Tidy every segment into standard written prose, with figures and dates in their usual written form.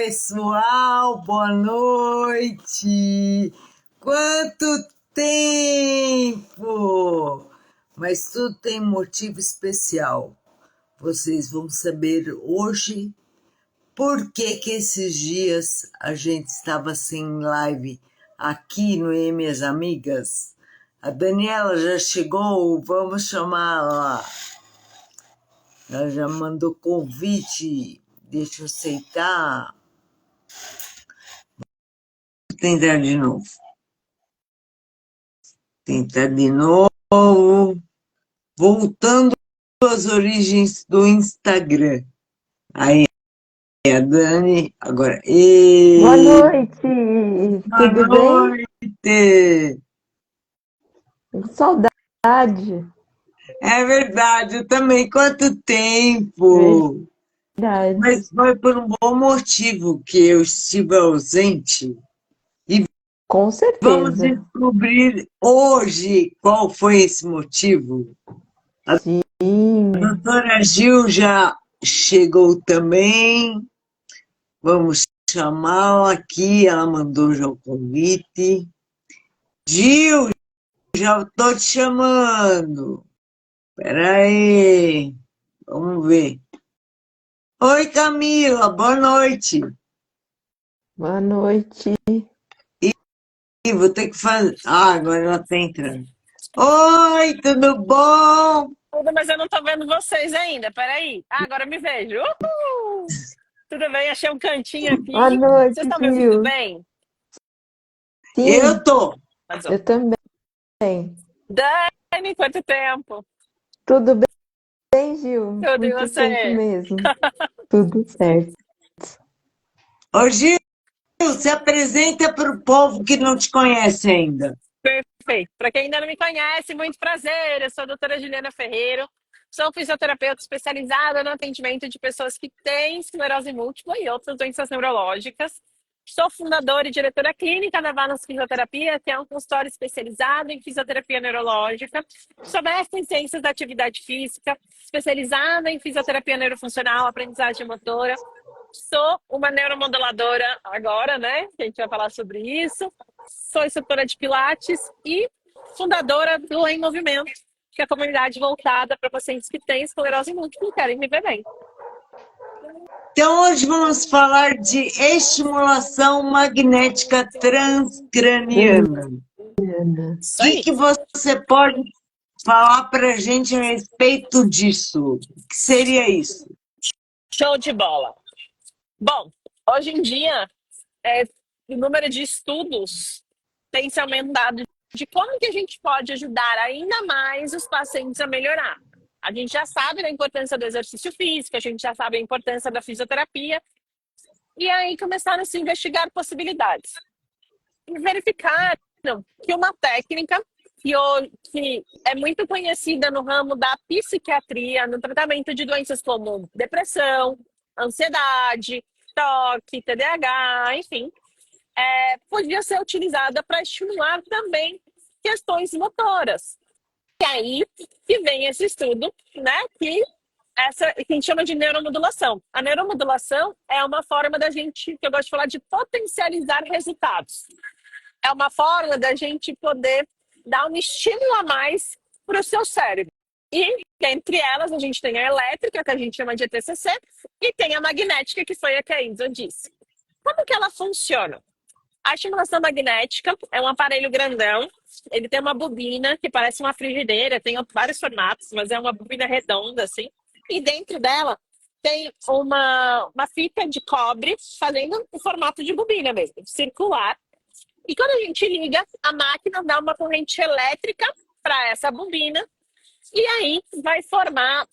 pessoal, boa noite! Quanto tempo! Mas tudo tem motivo especial. Vocês vão saber hoje por que esses dias a gente estava sem live aqui no E Minhas Amigas. A Daniela já chegou, vamos chamá-la. Ela já mandou convite, deixa eu aceitar. Vou tentar de novo. Tentar de novo. Voltando às origens do Instagram. Aí, a Dani, agora. Boa noite! Boa Tudo noite! bem? Saudade! É verdade, eu também. Quanto tempo! Verdade. Mas foi por um bom motivo que eu estive ausente. Com Vamos certeza. descobrir hoje qual foi esse motivo. Sim. A doutora Gil já chegou também. Vamos chamá-la aqui. Ela mandou já o convite. Gil, já estou te chamando. Espera aí. Vamos ver. Oi, Camila. Boa noite. Boa noite. Ih, vou ter que fazer. Ah, agora ela está entrando. Oi, tudo bom? Tudo, mas eu não tô vendo vocês ainda. Peraí. Ah, agora eu me vejo. Uhul! Tudo bem? Achei um cantinho Boa aqui. Vocês noite, estão me ouvindo Gil. bem? Eu Sim, tô. Arrasou. eu também. Dani, quanto tempo? Tudo bem, Gil? Tudo e Muito tempo você? mesmo. Tudo certo. Ô, Gil, se apresenta para o povo que não te conhece ainda. Perfeito. Para quem ainda não me conhece, muito prazer. Eu sou a doutora Juliana Ferreiro. Sou fisioterapeuta especializada no atendimento de pessoas que têm esclerose múltipla e outras doenças neurológicas. Sou fundadora e diretora clínica da Vanos Fisioterapia, que é um consultório especializado em fisioterapia neurológica. Sou mestre em ciências da atividade física, especializada em fisioterapia neurofuncional, aprendizagem motora. Sou uma neuromoduladora agora, né? Que a gente vai falar sobre isso. Sou instrutora de Pilates e fundadora do Em Movimento, que é a comunidade voltada para pacientes que têm esclerose múltipla e querem viver bem. Então, hoje vamos falar de estimulação magnética transcraniana. O Isso que, aí. que você pode falar para a gente a respeito disso? O que seria isso? Show de bola. Bom, hoje em dia, o número de estudos tem se aumentado de como que a gente pode ajudar ainda mais os pacientes a melhorar. A gente já sabe da importância do exercício físico, a gente já sabe a importância da fisioterapia, e aí começaram a se investigar possibilidades. E verificaram que uma técnica que é muito conhecida no ramo da psiquiatria, no tratamento de doenças como depressão, ansiedade, toque, TDAH, enfim, podia ser utilizada para estimular também questões motoras. E aí que vem esse estudo, né, que a gente chama de neuromodulação. A neuromodulação é uma forma da gente, que eu gosto de falar, de potencializar resultados. É uma forma da gente poder dar um estímulo a mais para o seu cérebro. E entre elas a gente tem a elétrica, que a gente chama de ETCC, e tem a magnética, que foi a que a Enzo disse. Como que ela funciona? A estimulação magnética é um aparelho grandão, ele tem uma bobina que parece uma frigideira, tem vários formatos, mas é uma bobina redonda, assim. E dentro dela tem uma fita de cobre fazendo o formato de bobina mesmo, circular. E quando a gente liga, a máquina dá uma corrente elétrica para essa bobina e aí vai formar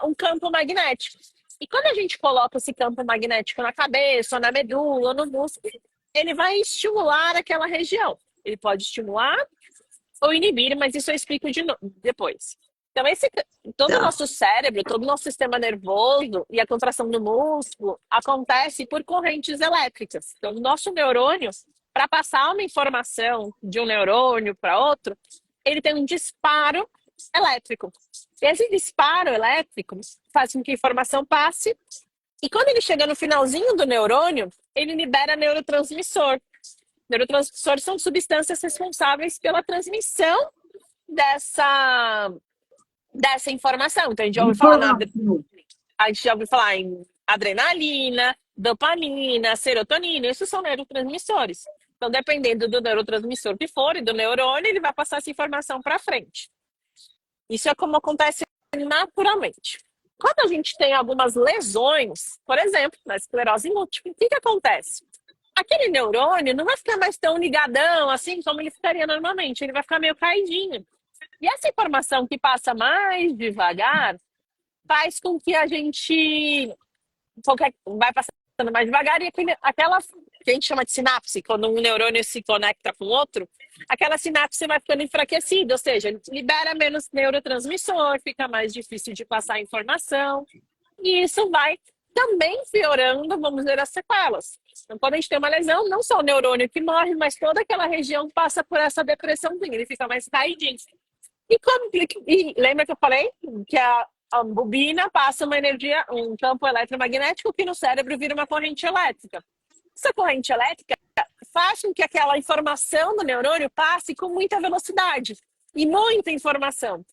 um campo magnético. E quando a gente coloca esse campo magnético na cabeça, ou na medula, ou no músculo, ele vai estimular aquela região. Ele pode estimular ou inibir, mas isso eu explico depois. Então, todo o Tá. nosso cérebro, todo o nosso sistema nervoso e a contração do músculo acontece por correntes elétricas. Então, o nosso neurônio, para passar uma informação de um neurônio para outro, ele tem um disparo elétrico. Esse disparo elétrico faz com que a informação passe E quando ele chega no finalzinho do neurônio, ele libera neurotransmissor. Neurotransmissores são substâncias responsáveis pela transmissão dessa, dessa informação. Então, Informação. a gente já ouviu falar em adrenalina, dopamina, serotonina, esses são neurotransmissores. Então, dependendo do neurotransmissor que for e do neurônio, ele vai passar essa informação para frente. Isso é como acontece naturalmente. Quando a gente tem algumas lesões, por exemplo, na esclerose múltipla, o que acontece? Aquele neurônio não vai ficar mais tão ligadão assim como ele ficaria normalmente, ele vai ficar meio caidinho. E essa informação que passa mais devagar faz com que a gente vai passando mais devagar e aquela que a gente chama de sinapse, quando um neurônio se conecta com outro, aquela sinapse vai ficando enfraquecida, ou seja, ele libera menos neurotransmissor, fica mais difícil de passar informação, e isso vai também piorando, vamos dizer, as sequelas. Então, quando a gente tem uma lesão, não só o neurônio que morre, mas toda aquela região passa por essa depressãozinha, ele fica mais caidinho. E lembra que eu falei que a bobina passa uma energia, um campo eletromagnético que no cérebro vira uma corrente elétrica. Essa corrente elétrica faz com que aquela informação do neurônio passe com muita velocidade e muita informação.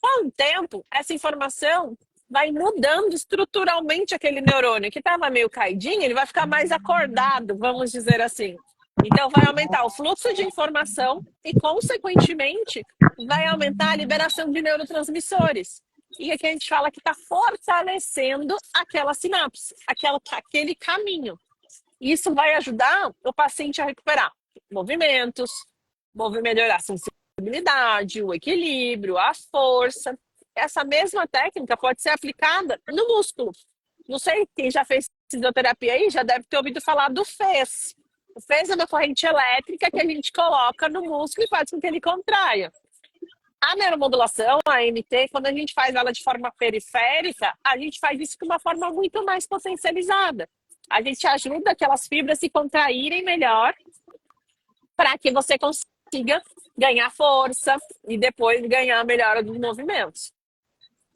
Com o tempo, essa informação vai mudando estruturalmente aquele neurônio que estava meio caidinho, ele vai ficar mais acordado, vamos dizer assim. Então, vai aumentar o fluxo de informação e, consequentemente, vai aumentar a liberação de neurotransmissores. E aqui a gente fala que está fortalecendo aquela sinapse, aquele caminho. Isso vai ajudar o paciente a recuperar movimentos, melhorar a sensibilidade, o equilíbrio, a força. Essa mesma técnica pode ser aplicada no músculo. Não sei quem já fez fisioterapia aí, já deve ter ouvido falar do FES. O FES é uma corrente elétrica que a gente coloca no músculo e faz com que ele contraia. A neuromodulação, a AMT, quando a gente faz ela de forma periférica, a gente faz isso de uma forma muito mais potencializada. A gente ajuda aquelas fibras a se contraírem melhor para que você consiga ganhar força e depois ganhar a melhora dos movimentos.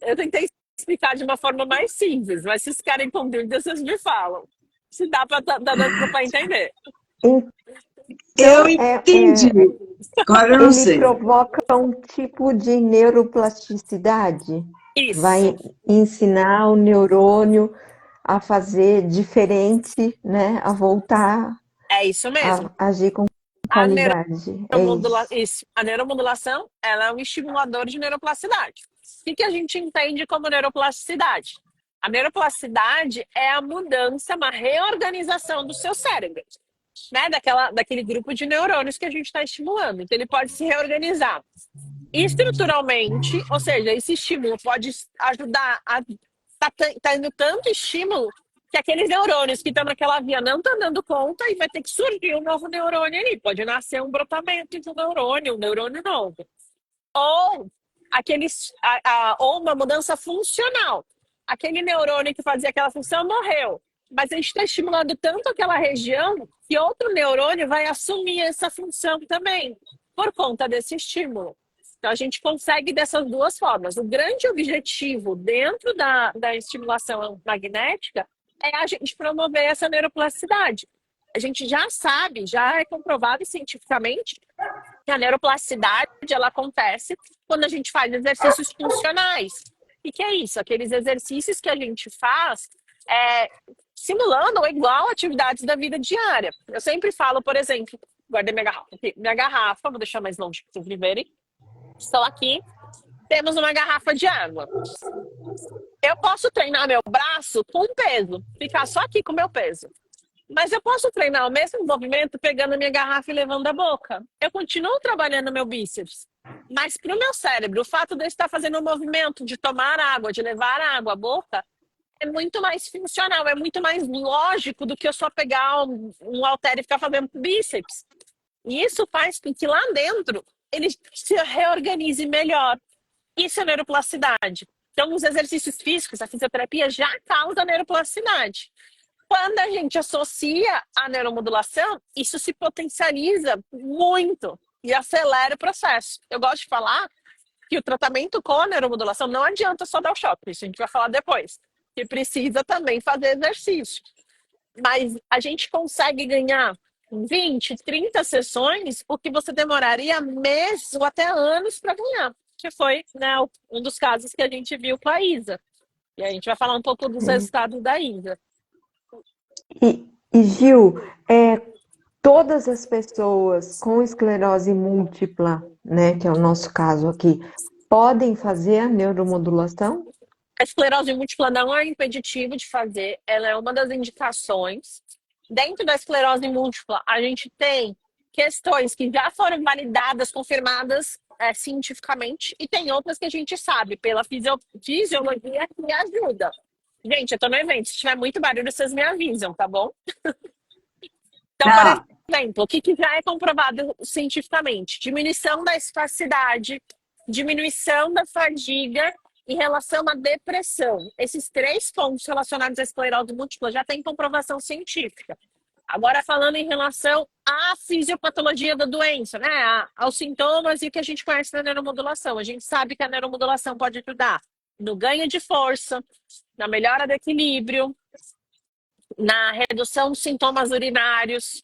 Eu tentei explicar de uma forma mais simples, mas se vocês querem com dúvida, vocês me falam. Se dá para entender. Eu entendi. Agora eu não sei. Ele provoca um tipo de neuroplasticidade. Isso. Vai ensinar o neurônio a fazer diferente, né? A voltar É isso mesmo. a agir com qualidade. A neuromodulação, ela é um estimulador de neuroplasticidade. O que a gente entende como neuroplasticidade? A neuroplasticidade é a mudança, uma reorganização do seu cérebro, né? Daquele grupo de neurônios que a gente está estimulando. Então, ele pode se reorganizar estruturalmente, ou seja, esse estímulo pode ajudar a tá tendo tanto estímulo que aqueles neurônios que estão naquela via não estão dando conta e vai ter que surgir um novo neurônio ali. Pode nascer um brotamento de um neurônio novo. Ou, ou uma mudança funcional. Aquele neurônio que fazia aquela função morreu. Mas a gente está estimulando tanto aquela região que outro neurônio vai assumir essa função também, por conta desse estímulo. Então, a gente consegue dessas duas formas. O grande objetivo dentro da estimulação magnética é a gente promover essa neuroplasticidade. A gente já sabe, já é comprovado cientificamente que a neuroplasticidade ela acontece quando a gente faz exercícios funcionais. E que é isso? Aqueles exercícios que a gente faz simulando ou igual atividades da vida diária. Eu sempre falo, por exemplo, guardei minha garrafa aqui. Minha garrafa, vou deixar mais longe para vocês me verem. Estou aqui, temos uma garrafa de água. Eu posso treinar meu braço com peso, ficar só aqui com o meu peso. Mas eu posso treinar o mesmo movimento pegando a minha garrafa e levando a boca. Eu continuo trabalhando meu bíceps. Mas para o meu cérebro, o fato de eu estar fazendo um movimento de tomar água, de levar água à boca, é muito mais funcional, é muito mais lógico do que eu só pegar um halter e ficar fazendo bíceps. E isso faz com que lá dentro ele se reorganize melhor. Isso é neuroplasticidade. Então, os exercícios físicos, a fisioterapia já causa neuroplasticidade. Quando a gente associa a neuromodulação, isso se potencializa muito e acelera o processo. Eu gosto de falar que o tratamento com a neuromodulação não adianta só dar o choque, isso a gente vai falar depois. que precisa também fazer exercício. Mas a gente consegue ganhar 20, 30 sessões, o que você demoraria meses ou até anos para ganhar, que foi, né, um dos casos que a gente viu com a Isa. E a gente vai falar um pouco dos resultados da Isa. E Gil, todas as pessoas com esclerose múltipla, né, que é o nosso caso aqui, podem fazer a neuromodulação? A esclerose múltipla não é impeditivo de fazer, ela é uma das indicações. Dentro da esclerose múltipla, a gente tem questões que já foram validadas, confirmadas cientificamente, e tem outras que a gente sabe pela fisiologia que ajuda. Gente, eu tô no evento, se tiver muito barulho, vocês me avisam, tá bom? Então, Tá. por exemplo, o que já é comprovado cientificamente? Diminuição da espacidade, diminuição da fadiga em relação à depressão. Esses 3 pontos relacionados à esclerose múltipla já têm comprovação científica. Agora, falando em relação à fisiopatologia da doença, né? Aos sintomas e o que a gente conhece na neuromodulação. A gente sabe que a neuromodulação pode ajudar no ganho de força, na melhora do equilíbrio, na redução dos sintomas urinários,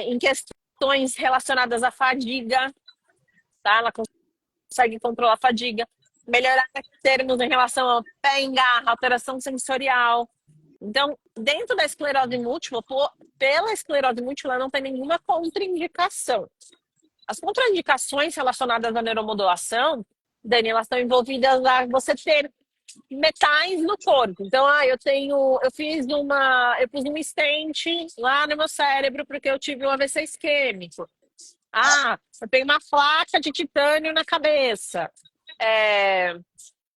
em questões relacionadas à fadiga, tá? Ela consegue controlar a fadiga, melhorar termos em relação ao pé em garra, alteração sensorial. Então, dentro da esclerose múltipla, pela esclerose múltipla não tem nenhuma contraindicação. As contraindicações relacionadas à neuromodulação, Dani, elas estão envolvidas a você ter metais no corpo. Então, eu pus um stent lá no meu cérebro porque eu tive um AVC isquêmico. Eu tenho uma placa de titânio na cabeça.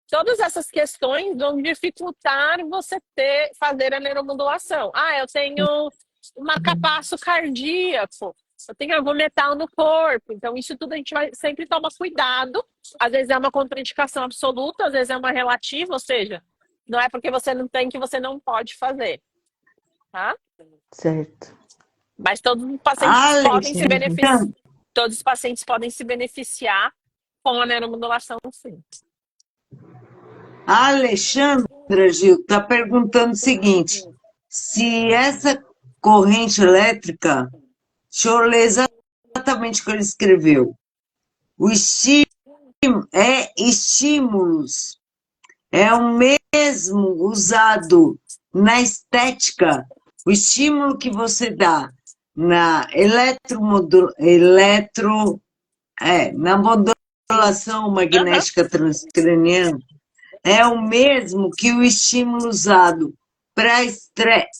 Todas essas questões vão dificultar você fazer a neuromodulação. Eu tenho um marcapasso cardíaco, eu tenho algum metal no corpo. Então, isso tudo a gente vai sempre tomar cuidado. Às vezes é uma contraindicação absoluta, às vezes é uma relativa, ou seja, não é porque você não tem que você não pode fazer. Tá? Certo. Mas todos os pacientes podem se beneficiar. Todos os pacientes podem se beneficiar com a neuromodulação, sim. A Alexandra, Gil, está perguntando o seguinte: se essa corrente elétrica, deixa eu ler exatamente o que ele escreveu. O estímulos é o mesmo usado na estética, o estímulo que você dá na na modulação magnética transcraniana, é o mesmo que o estímulo usado para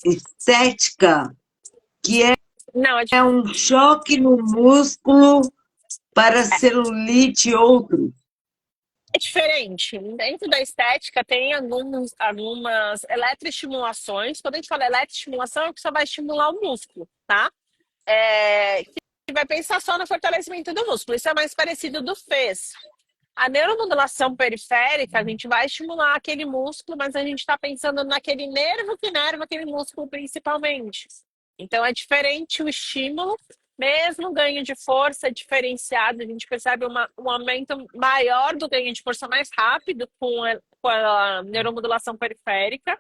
estética, que é um choque no músculo para celulite e outro. É diferente. Dentro da estética tem algumas eletroestimulações. Quando a gente fala eletroestimulação, é que só vai estimular o músculo, tá? Que vai pensar só no fortalecimento do músculo. Isso é mais parecido do FES. A neuromodulação periférica, a gente vai estimular aquele músculo, mas a gente está pensando naquele nervo que nerva aquele músculo principalmente. Então é diferente o estímulo, mesmo o ganho de força é diferenciado, a gente percebe um aumento maior do ganho de força mais rápido com a neuromodulação periférica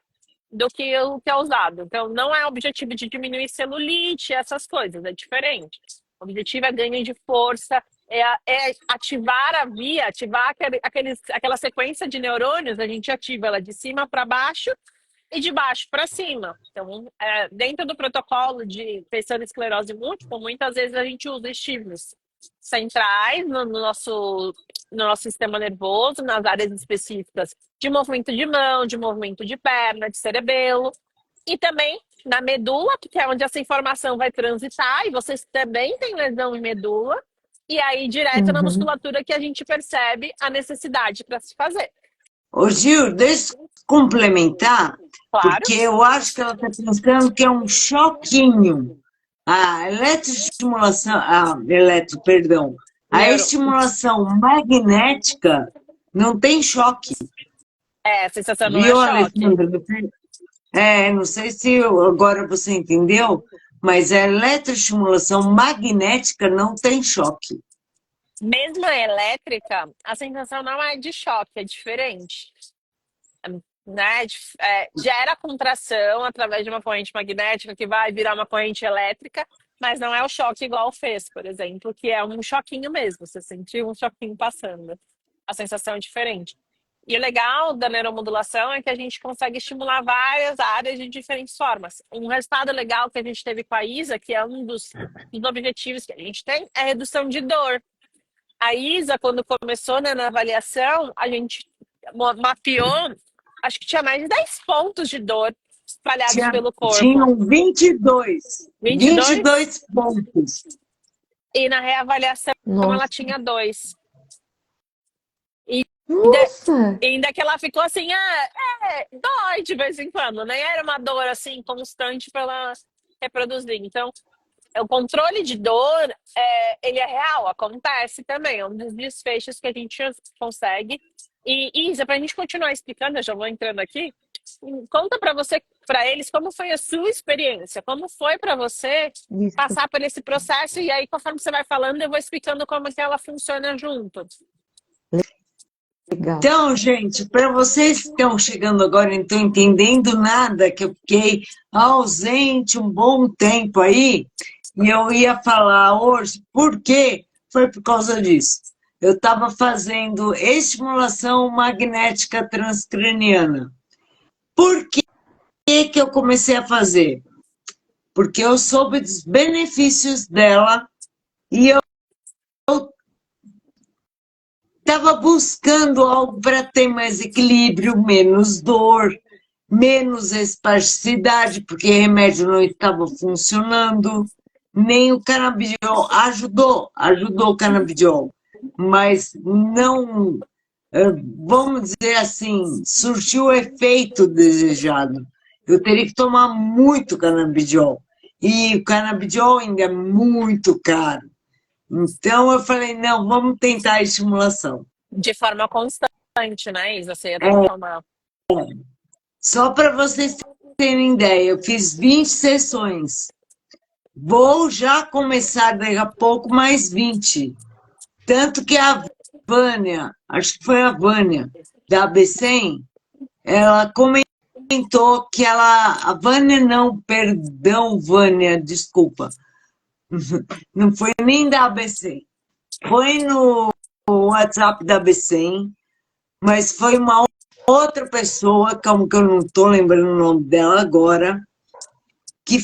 do que o que é usado. Então não é o objetivo de diminuir celulite, essas coisas, é diferente. O objetivo é ganho de força, é ativar a via, ativar aquela sequência de neurônios, a gente ativa ela de cima para baixo e de baixo para cima. Então, dentro do protocolo de pensando em esclerose múltipla, muitas vezes a gente usa estímulos centrais no nosso sistema nervoso, nas áreas específicas de movimento de mão, de movimento de perna, de cerebelo, e também na medula, que é onde essa informação vai transitar, e vocês também têm lesão em medula, e aí direto na musculatura que a gente percebe a necessidade para se fazer. Ô Gil, deixa eu complementar, Claro. Porque eu acho que ela está pensando que é um choquinho. A eletroestimulação, a estimulação magnética não tem choque. A sensação não Viu, é choque. Alexandra? Não sei se agora você entendeu, mas a eletroestimulação magnética não tem choque. Mesmo a elétrica, a sensação não é de choque, é diferente. né? Gera contração através de uma corrente magnética que vai virar uma corrente elétrica, mas não é o choque igual fez, por exemplo, que é um choquinho mesmo. Você sentiu um choquinho passando. A sensação é diferente. E o legal da neuromodulação é que a gente consegue estimular várias áreas de diferentes formas. Um resultado legal que a gente teve com a Isa, que é um dos objetivos que a gente tem, é a redução de dor. A Isa, quando começou, né, na avaliação, a gente mapeou, acho que tinha mais de 10 pontos de dor espalhados pelo corpo. Tinham 22. 22? 22 pontos. E na reavaliação ela Nossa. tinha 2. Nossa! E ainda que ela ficou assim, dói de vez em quando, nem era uma dor assim constante para ela reproduzir. Então, o controle de dor, ele é real, acontece também, é um dos desfechos que a gente consegue. E Isa, para a gente continuar explicando, eu já vou entrando aqui, conta para eles, como foi a sua experiência, como foi para você Isso, passar por esse processo, e aí, conforme você vai falando, eu vou explicando como que ela funciona junto. legal. Então, gente, para vocês que estão chegando agora e não estão entendendo nada, que eu fiquei ausente um bom tempo aí, e eu ia falar hoje, por quê? Foi por causa disso. Eu estava fazendo estimulação magnética transcraniana. Por que que eu comecei a fazer? Porque eu soube dos benefícios dela e eu estava buscando algo para ter mais equilíbrio, menos dor, menos espasticidade, porque remédio não estava funcionando, nem o canabidiol ajudou o canabidiol, mas não, vamos dizer assim, surtiu o efeito desejado. Eu teria que tomar muito canabidiol, e o canabidiol ainda é muito caro. Então eu falei, não, vamos tentar a estimulação. De forma constante, né, Isa? Você ia ter que tomar. Só para vocês terem ideia, eu fiz 20 sessões. Vou já começar daqui a pouco mais 20. Tanto que a Vânia, acho que foi a Vânia, da ABCEM, ela comentou que a Vânia não, perdão, Vânia, desculpa. Não foi nem da ABC. Foi no WhatsApp da ABCEM, mas foi uma outra pessoa, como que eu não estou lembrando o nome dela agora, que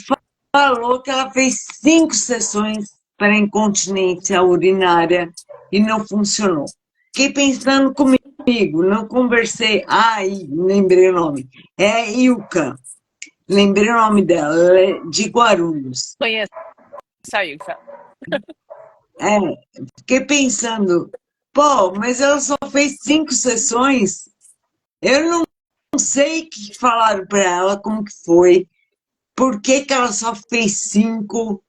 falou que ela fez 5 sessões para incontinência urinária e não funcionou. Fiquei pensando comigo, não conversei. Lembrei o nome. É Ilka. Lembrei o nome dela, ela é de Guarulhos. Conheço a Ilka. Fiquei pensando, pô, mas ela só fez 5 sessões. Eu não sei o que falaram para ela, como que foi, por que que ela só fez 5,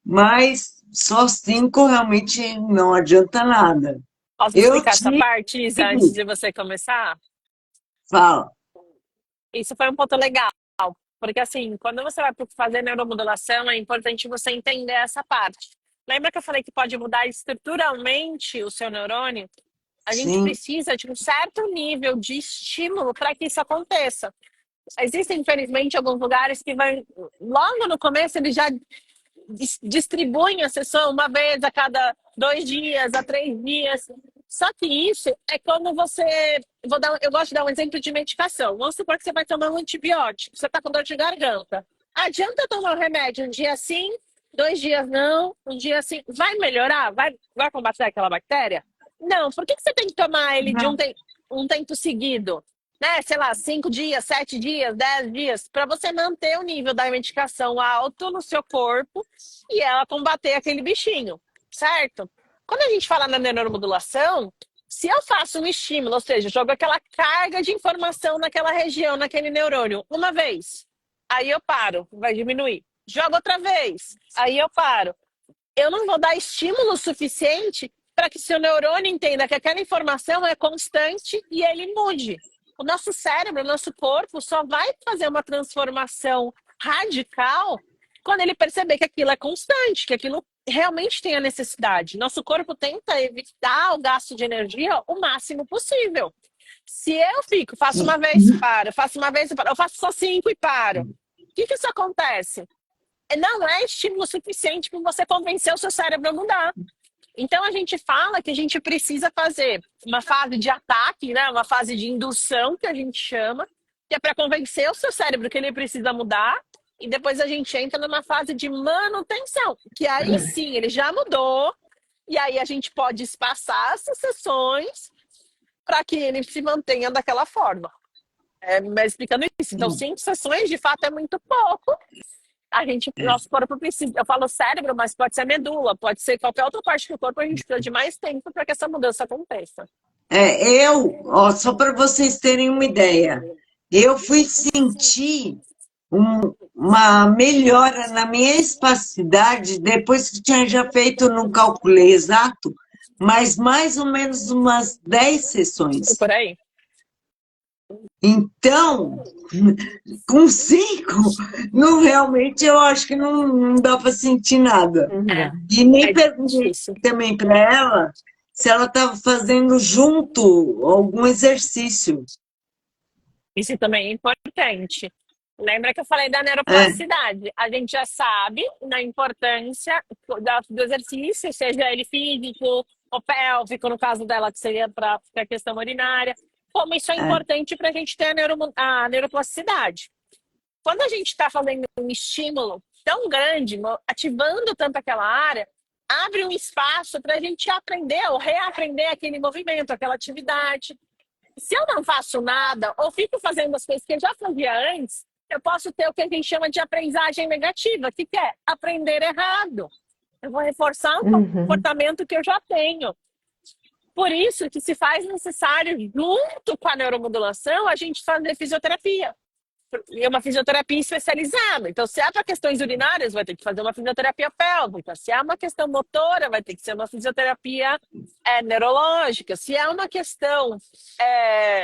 mas só 5 realmente não adianta nada. Posso Eu explicar essa tive... parte, Isa, antes de você começar? Fala. Isso foi um ponto legal, porque assim, quando você vai fazer neuromodulação, é importante você entender essa parte. Lembra que eu falei que pode mudar estruturalmente o seu neurônio? A gente Sim. precisa de um certo nível de estímulo para que isso aconteça. Existem, infelizmente, alguns lugares que logo no começo, eles já distribuem a sessão uma vez a cada 2 dias, a 3 dias. Só que isso é como você... eu gosto de dar um exemplo de medicação. Vamos supor que você vai tomar um antibiótico, você está com dor de garganta. Adianta tomar um remédio um dia sim, 2 dias não, um dia sim. Vai melhorar? Vai combater aquela bactéria? Não. Por que você tem que tomar ele de um tempo seguido? Né, sei lá, 5 dias, 7 dias, 10 dias, para você manter o nível da medicação alto no seu corpo e ela combater aquele bichinho, certo? Quando a gente fala na neuromodulação, se eu faço um estímulo, ou seja, jogo aquela carga de informação naquela região, naquele neurônio, uma vez, aí eu paro, vai diminuir. Jogo outra vez, aí eu paro. Eu não vou dar estímulo suficiente para que seu neurônio entenda que aquela informação é constante e ele mude. O nosso cérebro, o nosso corpo só vai fazer uma transformação radical quando ele perceber que aquilo é constante, que aquilo realmente tem a necessidade. Nosso corpo tenta evitar o gasto de energia o máximo possível. Se eu fico, faço uma vez, paro, faço uma vez, paro, eu faço só 5 e paro. O que isso acontece? Não é estímulo suficiente para você convencer o seu cérebro a mudar. Então, a gente fala que a gente precisa fazer uma fase de ataque, né? Uma fase de indução, que a gente chama, que é para convencer o seu cérebro que ele precisa mudar, e depois a gente entra numa fase de manutenção, que aí sim, ele já mudou, e aí a gente pode espaçar essas sessões para que ele se mantenha daquela forma. Mas explicando isso, então 5 sessões de fato é muito pouco. Nosso corpo precisa, eu falo cérebro, mas pode ser medula, pode ser qualquer outra parte do corpo, a gente precisa de mais tempo para que essa mudança aconteça. Só para vocês terem uma ideia, eu fui sentir uma melhora na minha espacidade depois que tinha já feito, não calculei exato, mas mais ou menos umas 10 sessões. Por aí. Então, com 5, realmente eu acho que não dá para sentir nada. E nem perguntei também para ela se ela estava fazendo junto algum exercício. Isso também é importante. Lembra que eu falei da neuroplasticidade? A gente já sabe da importância do exercício, seja ele físico ou pélvico, no caso dela, que seria para a questão urinária. Como isso é importante para a gente ter a neuroplasticidade. Quando a gente está fazendo um estímulo tão grande, ativando tanto aquela área, abre um espaço para a gente aprender ou reaprender aquele movimento, aquela atividade. Se eu não faço nada ou fico fazendo as coisas que eu já fazia antes, eu posso ter o que a gente chama de aprendizagem negativa, que é aprender errado. Eu vou reforçar um comportamento que eu já tenho. Por isso que se faz necessário, junto com a neuromodulação, a gente fazer fisioterapia. E é uma fisioterapia especializada. Então, se é para questões urinárias, vai ter que fazer uma fisioterapia pélvica. Se é uma questão motora, vai ter que ser uma fisioterapia neurológica. Se é uma questão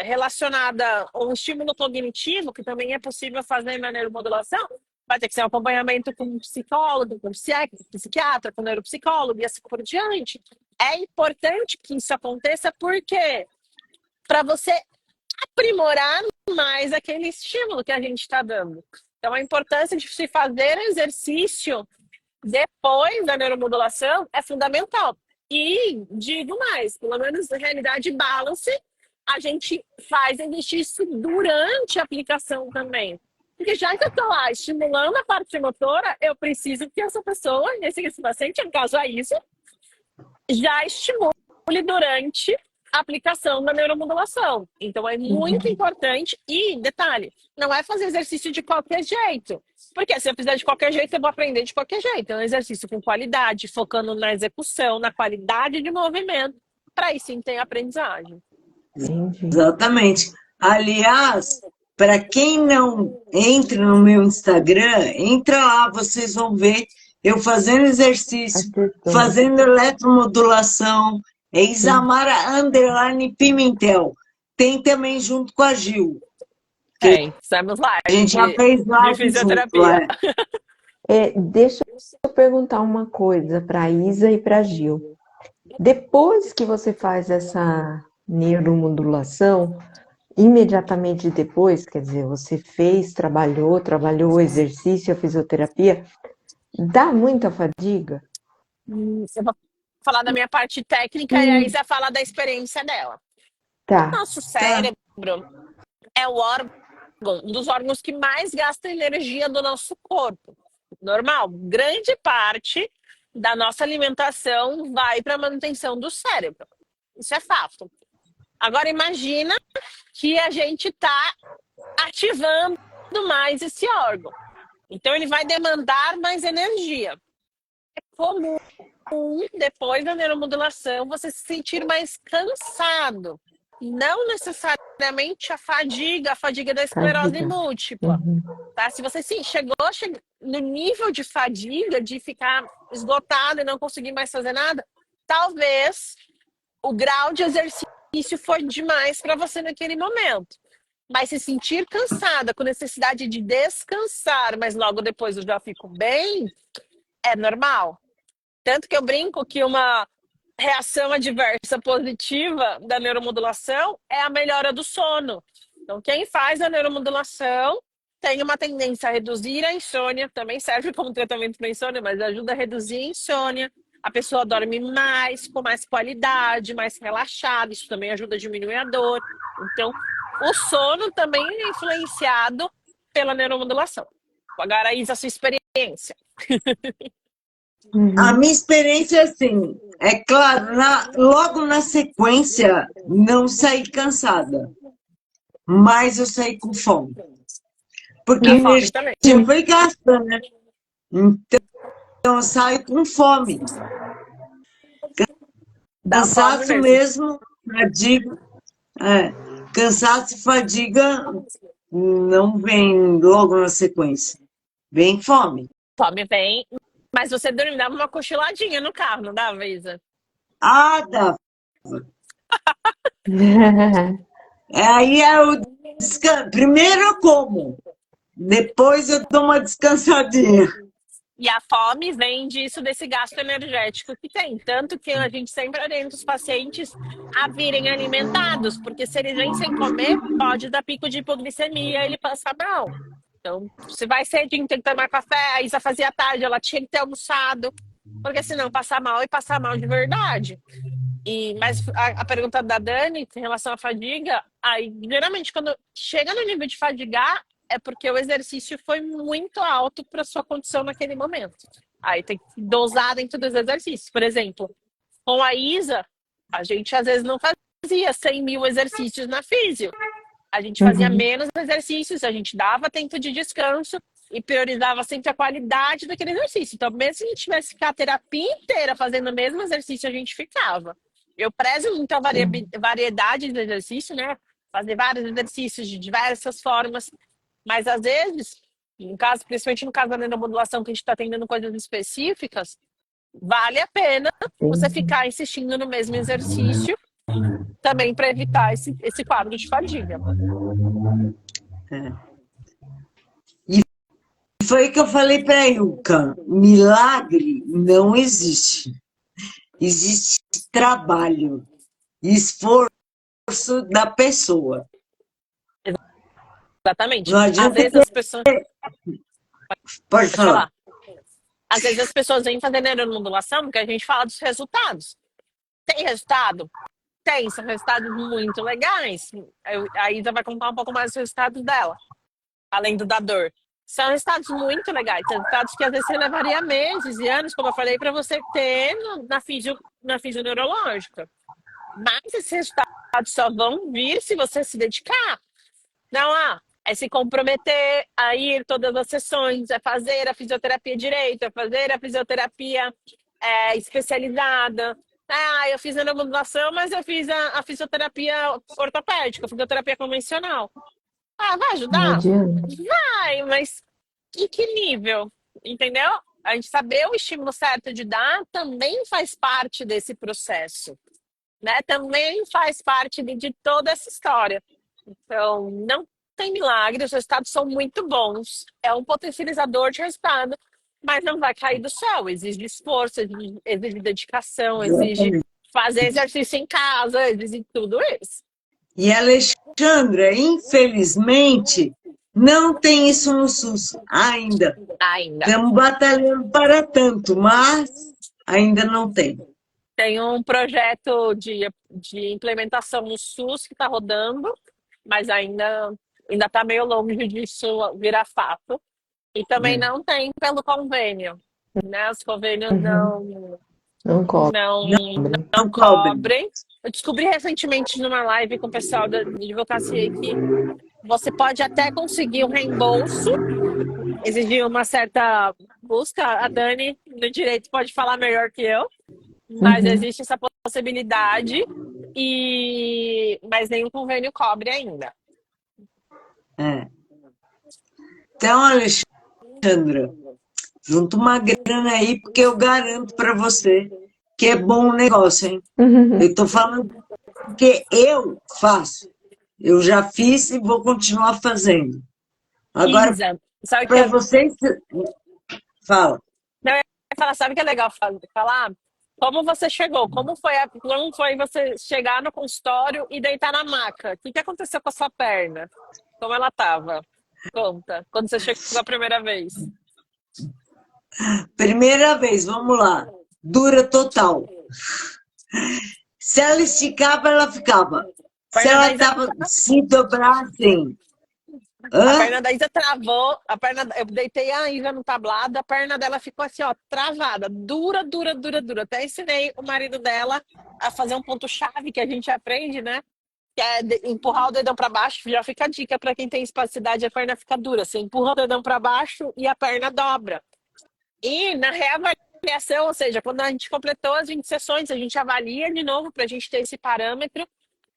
relacionada a um estímulo cognitivo, que também é possível fazer na neuromodulação, vai ter que ser um acompanhamento com um psicólogo, com um psiquiatra, com um neuropsicólogo e assim por diante. É importante que isso aconteça porque para você aprimorar mais aquele estímulo que a gente está dando. Então, a importância de se fazer exercício depois da neuromodulação é fundamental. E digo mais, pelo menos na realidade balance, a gente faz exercício durante a aplicação também. Porque já que eu estou lá estimulando a parte motora, eu preciso que essa pessoa, esse paciente, no caso a Isa, já estimule durante a aplicação da neuromodulação. Então, é muito importante. E, detalhe, não é fazer exercício de qualquer jeito. Porque se eu fizer de qualquer jeito, eu vou aprender de qualquer jeito. É um exercício com qualidade, focando na execução, na qualidade de movimento, para aí sim ter aprendizagem. Exatamente. Aliás, para quem não entra no meu Instagram, entra lá, vocês vão ver eu fazendo exercício, fazendo eletromodulação, Isamara _ Pimentel. Tem também junto com a Gil. Estamos lá. A gente já fez lá de fisioterapia. Deixa eu perguntar uma coisa para a Isa e para a Gil. Depois que você faz essa neuromodulação, imediatamente depois, quer dizer, você fez, trabalhou o exercício, a fisioterapia, dá muita fadiga? Eu vou falar da minha parte técnica e a Isa fala da experiência dela. Tá. O nosso cérebro é o órgão, um dos órgãos que mais gasta energia do nosso corpo. Normal, grande parte da nossa alimentação vai para a manutenção do cérebro. Isso é fato. Agora imagina que a gente está ativando mais esse órgão. Então ele vai demandar mais energia. É comum, depois da neuromodulação, você se sentir mais cansado. Não necessariamente a fadiga da esclerose múltipla. Tá? Se você chegou no nível de fadiga, de ficar esgotado e não conseguir mais fazer nada, talvez o grau de exercício foi demais para você naquele momento. Mas se sentir cansada, com necessidade de descansar, mas logo depois eu já fico bem, é normal. Tanto que eu brinco que uma reação adversa positiva da neuromodulação é a melhora do sono. Então, quem faz a neuromodulação tem uma tendência a reduzir a insônia, também serve como tratamento para insônia, mas ajuda a reduzir a insônia. A pessoa dorme mais, com mais qualidade, mais relaxada, isso também ajuda a diminuir a dor. Então, o sono também é influenciado pela neuromodulação. Agora, Isa, a sua experiência. A minha experiência é assim, é claro, logo na sequência, não saí cansada, mas eu saí com fome. Porque a A fome energia também. foi gasta, né? Então, eu saio com fome. Dá fome Cansaço mesmo. mesmo, fadiga. Cansaço e fadiga não vem logo na sequência. Vem fome. Fome vem. Mas você dava uma cochiladinha no carro, não dava, Isa? Ah, dá. Aí eu primeiro eu como, depois eu dou uma descansadinha. E a fome vem disso, desse gasto energético que tem. Tanto que a gente sempre orienta os pacientes a virem alimentados, porque se eles vêm sem comer, pode dar pico de hipoglicemia e ele passa mal. Então, se vai cedinho, tem que tomar café, a Isa fazia tarde, ela tinha que ter almoçado, porque senão passa mal e passa mal de verdade. Mas a pergunta da Dani, em relação à fadiga, aí geralmente quando chega no nível de fadigar, é porque o exercício foi muito alto para sua condição naquele momento. Aí tem que dosar dentro dos exercícios. Por exemplo, com a Isa, a gente às vezes não fazia 100 mil exercícios na físio. A gente fazia menos exercícios, a gente dava tempo de descanso e priorizava sempre a qualidade daquele exercício. Então, mesmo se a gente tivesse que ficar a terapia inteira fazendo o mesmo exercício, a gente ficava. Eu prezo muito a variedade de exercício, né? Fazer vários exercícios de diversas formas. Mas, às vezes, principalmente no caso da neuromodulação, que a gente está atendendo coisas específicas, vale a pena você ficar insistindo no mesmo exercício também para evitar esse quadro de fadiga. E foi o que eu falei para a Ilka, milagre não existe. Existe trabalho, esforço da pessoa. Exatamente. Não Às adianta vezes as pessoas... Pode falar. Às vezes as pessoas vêm fazer neuromodulação porque a gente fala dos resultados. Tem resultado? Tem, são resultados muito legais. A Isa vai contar um pouco mais dos resultados dela, além do da dor. São resultados muito legais, resultados que às vezes você levaria meses e anos, como eu falei, para você ter na fisio neurológica. Mas esses resultados só vão vir se você se dedicar. Não, é se comprometer a ir todas as sessões, é fazer a fisioterapia direito, é fazer a fisioterapia especializada. Eu fiz a neuromodulação, mas eu fiz a fisioterapia ortopédica, a fisioterapia convencional. Vai ajudar? Vai, mas em que nível? Entendeu? A gente saber o estímulo certo de dar também faz parte desse processo, né? Também faz parte de toda essa história. Então, não tem milagre, os resultados são muito bons. É um potencializador de resultado, mas não vai cair do céu. Exige esforço, exige dedicação, exige fazer exercício em casa, exige tudo isso. E, Alexandra, infelizmente, não tem isso no SUS ainda. Estamos batalhando para tanto, mas ainda não tem. Tem um projeto de implementação no SUS que está rodando, mas ainda está meio longe disso virar fato. E também não tem pelo convênio, né? Os convênios Não cobrem. Eu descobri recentemente numa live com o pessoal da advocacia que você pode até conseguir um reembolso, exigir uma certa busca. A Dani, no direito, pode falar melhor que eu, mas existe essa possibilidade, mas nenhum convênio cobre ainda. Então, Alexandra, junta uma grana aí, porque eu garanto para você que é bom o negócio, hein? Eu estou falando porque eu faço. Eu já fiz e vou continuar fazendo. Agora, para vocês... Fala. Não, eu ia falar, sabe o que é legal falar? Como você chegou? Como foi você chegar no consultório e deitar na maca? O que que aconteceu com a sua perna? Como ela estava? Conta. Quando você chegou a primeira vez. Primeira vez, vamos lá. Dura total. Se ela esticava, ela ficava. A Se perna da ela Isa, tava se dobrar assim. a Hã? perna da Isa travou, eu deitei a Isa no tablado, a perna dela ficou assim, ó, travada, dura, dura, dura, dura. Até ensinei o marido dela a fazer um ponto-chave que a gente aprende, né? Que é empurrar o dedão para baixo. Já fica a dica para quem tem espasticidade, a perna fica dura. Você empurra o dedão para baixo e a perna dobra. E na reavaliação, ou seja, quando a gente completou as 20 sessões, a gente avalia de novo para a gente ter esse parâmetro.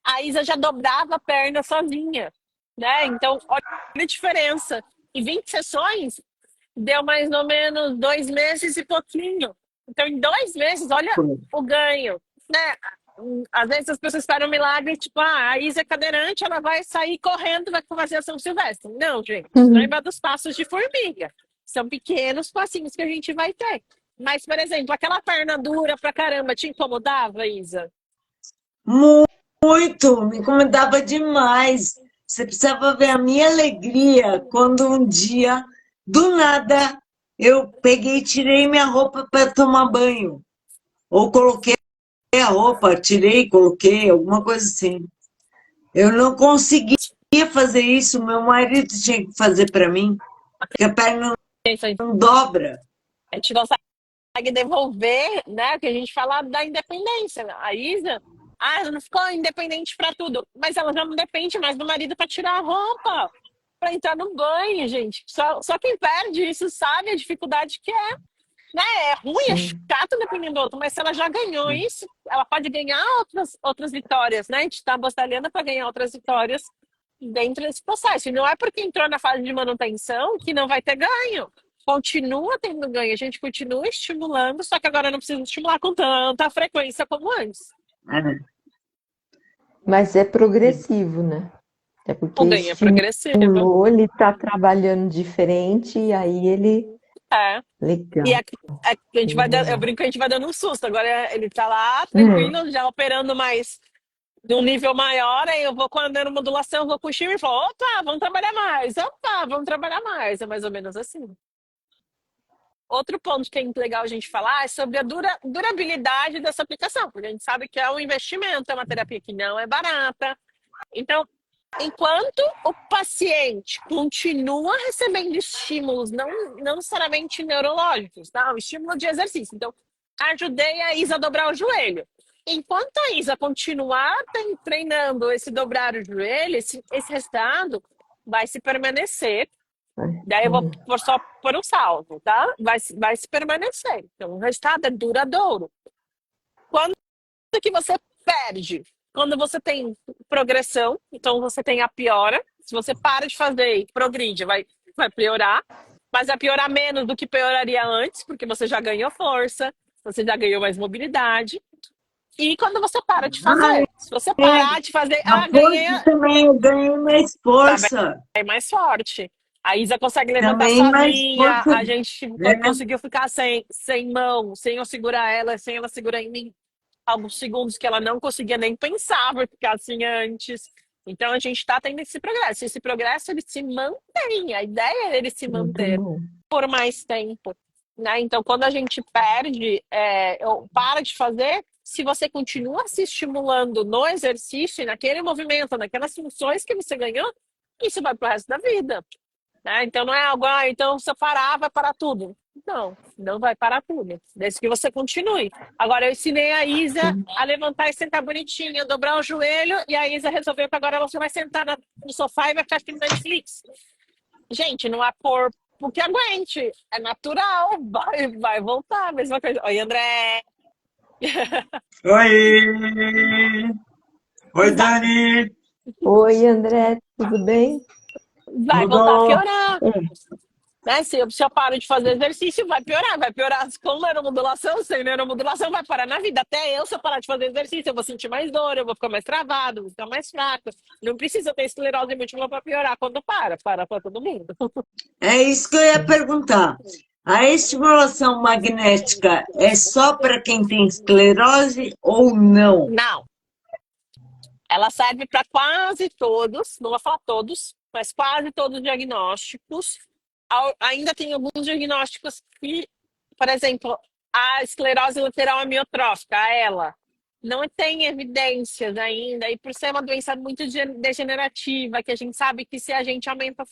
A Isa já dobrava a perna sozinha, né? Então, olha a diferença. Em 20 sessões, deu mais ou menos 2 meses e pouquinho. Então, em 2 meses, olha o ganho, né? Às vezes as pessoas esperam um milagre, tipo, a Isa é cadeirante, ela vai sair correndo, vai fazer a São Silvestre. Não, gente, lembra dos passos de formiga. São pequenos passinhos que a gente vai ter. Mas, por exemplo, aquela perna dura pra caramba, te incomodava, Isa? Muito, me incomodava demais. Você precisava ver a minha alegria quando um dia, do nada, eu peguei e tirei minha roupa para tomar banho. Ou coloquei a roupa, tirei, coloquei, alguma coisa assim. Eu não conseguia fazer isso, meu marido tinha que fazer para mim, porque a perna não dobra. A gente consegue devolver, né? Que a gente fala da independência. A Isa, ela não ficou independente para tudo, mas ela já não depende mais do marido para tirar a roupa, para entrar no banho, gente. Só quem perde isso sabe a dificuldade que é. Né? É ruim, é Sim. chato dependendo do outro, mas se ela já ganhou isso, ela pode ganhar outras vitórias, né? A gente está batalhando para ganhar outras vitórias dentro desse processo. E não é porque entrou na fase de manutenção que não vai ter ganho. Continua tendo ganho, a gente continua estimulando, só que agora não precisa estimular com tanta frequência como antes. É. Mas é progressivo, né? É porque O ganho é progressivo. estimulou, ele está trabalhando diferente e aí ele. É. E Legal. a gente vai, eu Legal. brinco que a gente vai dando um susto. Agora ele tá lá, É. tranquilo, já operando mais de um nível maior, aí eu vou com a neuromodulação, vou com o Shimmer e falo, opa, vamos trabalhar mais, opa, vamos trabalhar mais. É mais ou menos assim. Outro ponto que é muito legal a gente falar é sobre a durabilidade dessa aplicação, porque a gente sabe que é um investimento, é uma terapia que não é barata. Então, enquanto o paciente continua recebendo estímulos, não necessariamente neurológicos, tá? O estímulo de exercício. Então, ajudei a Isa a dobrar o joelho. Enquanto a Isa continuar treinando esse dobrar o joelho, esse resultado vai se permanecer. Daí eu vou só por um salvo, tá? Vai se permanecer. Então, o resultado é duradouro. Quando que você perde? Quando você tem progressão, então você tem a piora. Se você para de fazer e progride, vai piorar. Mas vai piorar menos do que pioraria antes, porque você já ganhou força, você já ganhou mais mobilidade. E quando você para de Ah, fazer? Se você é. parar de fazer, A ganhei, força também, eu ganhei mais tá força. bem mais forte. A Isa consegue levantar Também mais sozinha, força. a gente Né? conseguiu ficar sem mão, sem eu segurar ela, sem ela segurar em mim. Alguns segundos que ela não conseguia nem pensar por ficar assim antes. Então a gente está tendo esse progresso. Esse progresso ele se mantém. A ideia é ele se Muito manter bom. por mais tempo. Né? Então, quando a gente perde, ou para de fazer, se você continua se estimulando no exercício, naquele movimento, naquelas funções que você ganhou, isso vai para o resto da vida. Né? Então não é algo, então se eu parar, vai parar tudo. Não vai parar tudo. Desde que você continue. Agora eu ensinei a Isa Sim. a levantar e sentar bonitinha, dobrar o joelho, e a Isa resolveu que agora ela só vai sentar no sofá e vai ficar assistindo Netflix. Gente, não há corpo que aguente. É natural. Vai voltar. A mesma coisa. Oi, André. Oi! Oi, Vai, Dani! Oi, André, tudo bem? vai voltar a Tudo? piorar. É. Né? Se eu paro de fazer exercício, vai piorar. Vai piorar com neuromodulação, sem neuromodulação, vai parar na vida. Até eu, se eu parar de fazer exercício, eu vou sentir mais dor, eu vou ficar mais travado, vou ficar mais fraco. Não precisa ter esclerose múltipla para piorar quando para. Para todo mundo. É isso que eu ia perguntar. A estimulação magnética é só para quem tem esclerose ou não? Não, ela serve para quase todos, não vou falar todos, mas quase todos os diagnósticos. Ainda tem alguns diagnósticos que, por exemplo, a esclerose lateral amiotrófica, ela não tem evidências ainda, e por ser uma doença muito degenerativa, que a gente sabe que se a gente aumenta,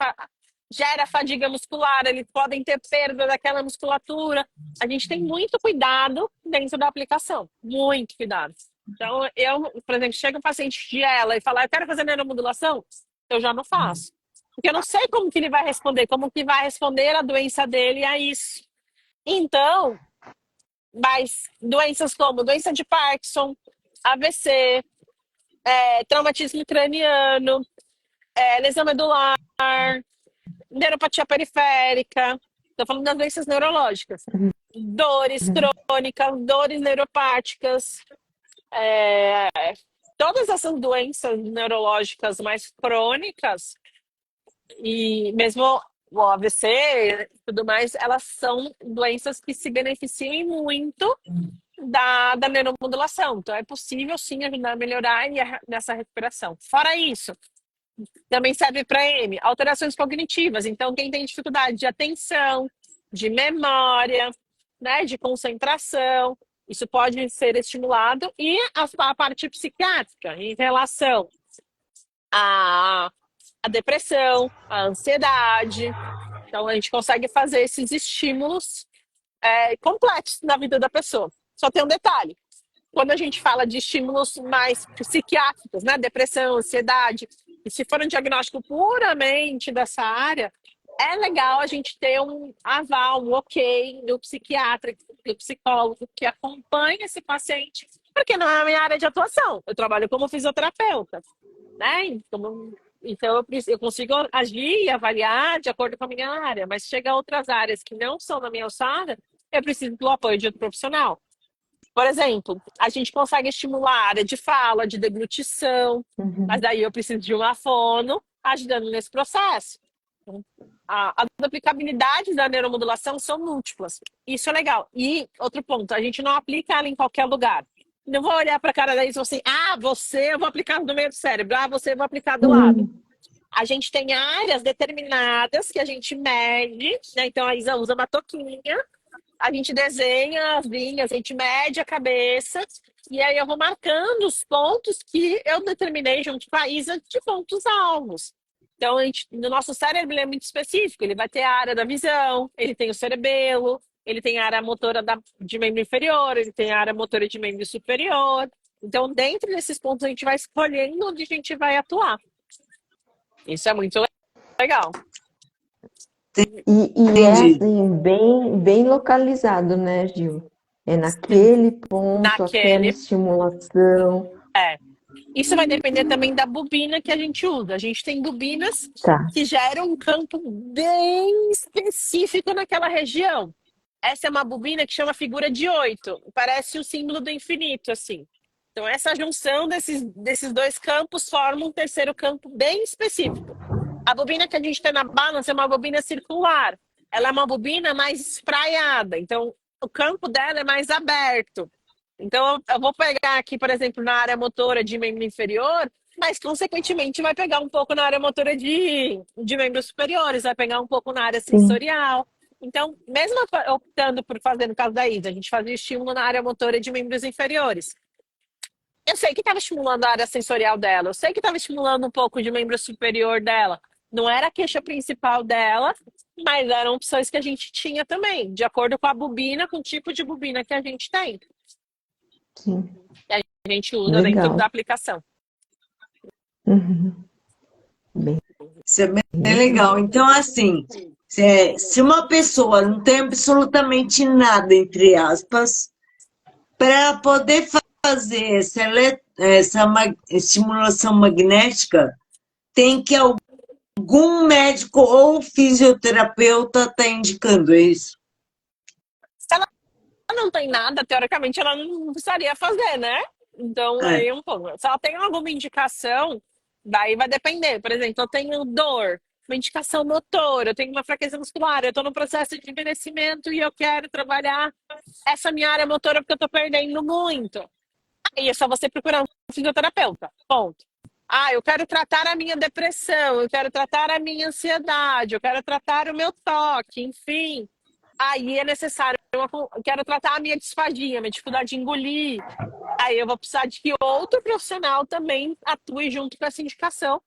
gera fadiga muscular, eles podem ter perda daquela musculatura. A gente tem muito cuidado dentro da aplicação, muito cuidado. Então, eu, por exemplo, chega um paciente de ela e fala, eu quero fazer neuromodulação, eu já não faço. Porque eu não sei como que ele vai responder, como que vai responder a doença dele a isso. Então, mas doenças como doença de Parkinson, AVC, traumatismo craniano, lesão medular, neuropatia periférica, estou falando das doenças neurológicas, dores crônicas, dores neuropáticas, é, todas essas doenças neurológicas mais crônicas, e mesmo o AVC e tudo mais, elas são doenças que se beneficiam muito da neuromodulação. Então, é possível, sim, ajudar a melhorar nessa recuperação. Fora isso, também serve para M, alterações cognitivas. Então, quem tem dificuldade de atenção, de memória, né, de concentração, isso pode ser estimulado. E a parte psiquiátrica, em relação à depressão, à ansiedade. Então, a gente consegue fazer esses estímulos completos na vida da pessoa. Só tem um detalhe. Quando a gente fala de estímulos mais psiquiátricos, né, depressão, ansiedade, e se for um diagnóstico puramente dessa área, é legal a gente ter um aval, um ok do psiquiatra, do psicólogo que acompanha esse paciente, porque não é a minha área de atuação. Eu trabalho como fisioterapeuta, né? Então eu consigo agir e avaliar de acordo com a minha área, mas chega a outras áreas que não são na minha alçada, eu preciso do apoio de outro profissional. Por exemplo, a gente consegue estimular a área de fala, de deglutição, mas daí eu preciso de uma fono ajudando nesse processo. As aplicabilidades da neuromodulação são múltiplas. Isso é legal. E outro ponto, a gente não aplica ela em qualquer lugar. Não vou olhar para a cara daí e falar assim, você eu vou aplicar no meio do cérebro, você eu vou aplicar do lado. A gente tem áreas determinadas que a gente mede, né? Então a Isa usa uma toquinha, a gente desenha as linhas, a gente mede a cabeça, e aí eu vou marcando os pontos que eu determinei junto com a Isa de pontos alvos. Então, no nosso cérebro ele é muito específico, ele vai ter a área da visão, ele tem o cerebelo, ele tem a área motora de membro inferior, ele tem a área motora de membro superior. Então, dentro desses pontos, a gente vai escolhendo onde a gente vai atuar. Isso é muito legal. E é assim, bem localizado, né, Gil? É naquele ponto, aquela estimulação. Isso vai depender também da bobina que a gente usa. A gente tem bobinas que geram um campo bem específico naquela região. Essa é uma bobina que chama figura de 8. Parece o símbolo do infinito, assim. Então, essa junção desses dois campos forma um terceiro campo bem específico. A bobina que a gente tem na Balance é uma bobina circular. Ela é uma bobina mais espraiada. Então, o campo dela é mais aberto. Então, eu vou pegar aqui, por exemplo, na área motora de membro inferior, mas, consequentemente, vai pegar um pouco na área motora de membros superiores, vai pegar um pouco na área sensorial. Então, mesmo optando por fazer, no caso da Isa, a gente fazia estímulo na área motora de membros inferiores. Eu sei que estava estimulando a área sensorial dela, eu sei que estava estimulando um pouco de membro superior dela. Não era a queixa principal dela, mas eram opções que a gente tinha também, de acordo com a bobina, com o tipo de bobina que a gente tem. Sim. E a gente usa dentro da aplicação. Isso é bem legal. Então, assim, se uma pessoa não tem absolutamente nada, entre aspas, para poder fazer essa estimulação magnética, tem que algum médico ou fisioterapeuta estar indicando isso. Se ela não tem nada, teoricamente, ela não precisaria fazer, né? Então, aí um pouco. Se ela tem alguma indicação, daí vai depender. Por exemplo, eu tenho dor, uma indicação motora, eu tenho uma fraqueza muscular, eu estou no processo de envelhecimento e eu quero trabalhar essa minha área motora porque eu estou perdendo muito. Aí é só você procurar um fisioterapeuta. Ponto. Ah, eu quero tratar a minha depressão, eu quero tratar a minha ansiedade, eu quero tratar o meu toque, enfim. Aí é necessário, eu quero tratar a minha disfagia, minha dificuldade de engolir. Aí eu vou precisar de que outro profissional também atue junto com essa indicação.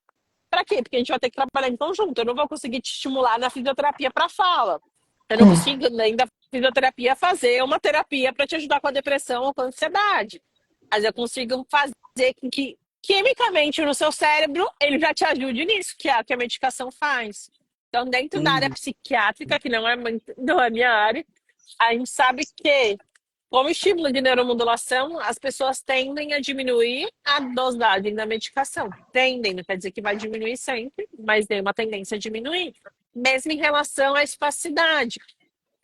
Para quê? Porque a gente vai ter que trabalhar em conjunto. Eu não vou conseguir te estimular na fisioterapia para fala. Eu não É. consigo, nem da fisioterapia, fazer uma terapia para te ajudar com a depressão ou com a ansiedade. Mas eu consigo fazer com que, quimicamente, no seu cérebro, ele já te ajude nisso, que é o que a medicação faz. Então, dentro da área Entendi. psiquiátrica, que não é minha área, a gente sabe que, como estímulo de neuromodulação, as pessoas tendem a diminuir a dosagem da medicação. Tendem, não quer dizer que vai diminuir sempre, mas tem uma tendência a diminuir. Mesmo em relação à espasticidade.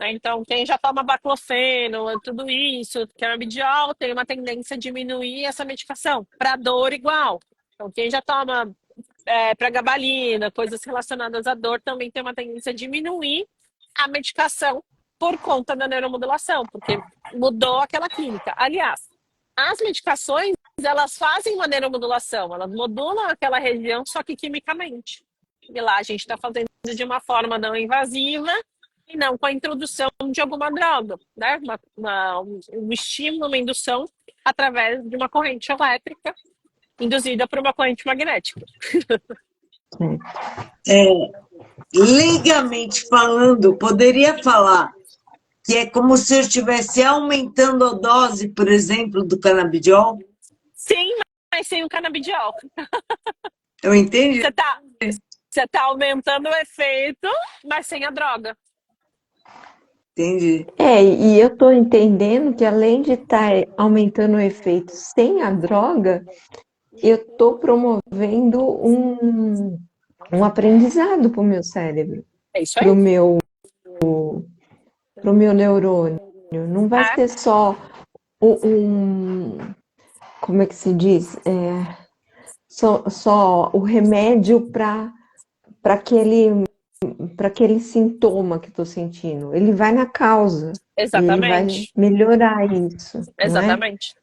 Né? Então, quem já toma baclofeno, tudo isso, canabidiol, tem uma tendência a diminuir essa medicação. Para dor, igual. Então, quem já toma pregabalina, coisas relacionadas à dor, também tem uma tendência a diminuir a medicação por conta da neuromodulação, porque mudou aquela química. Aliás, as medicações, elas fazem uma neuromodulação, elas modulam aquela região, só que quimicamente. E lá a gente está fazendo de uma forma não invasiva e não com a introdução de alguma droga, né? Um estímulo, uma indução através de uma corrente elétrica induzida por uma corrente magnética. Legalmente falando, poderia falar que é como se eu estivesse aumentando a dose, por exemplo, do canabidiol? Sim, mas sem o canabidiol. Eu entendi. Você tá aumentando o efeito, mas sem a droga. Entendi. E eu tô entendendo que além de estar aumentando o efeito sem a droga, eu tô promovendo um aprendizado para o meu cérebro, É isso para aí. o meu neurônio. Não vai ser só como é que se diz? Só o remédio para aquele sintoma que estou sentindo. Ele vai na causa. E ele vai Exatamente. melhorar isso, não é? Exatamente.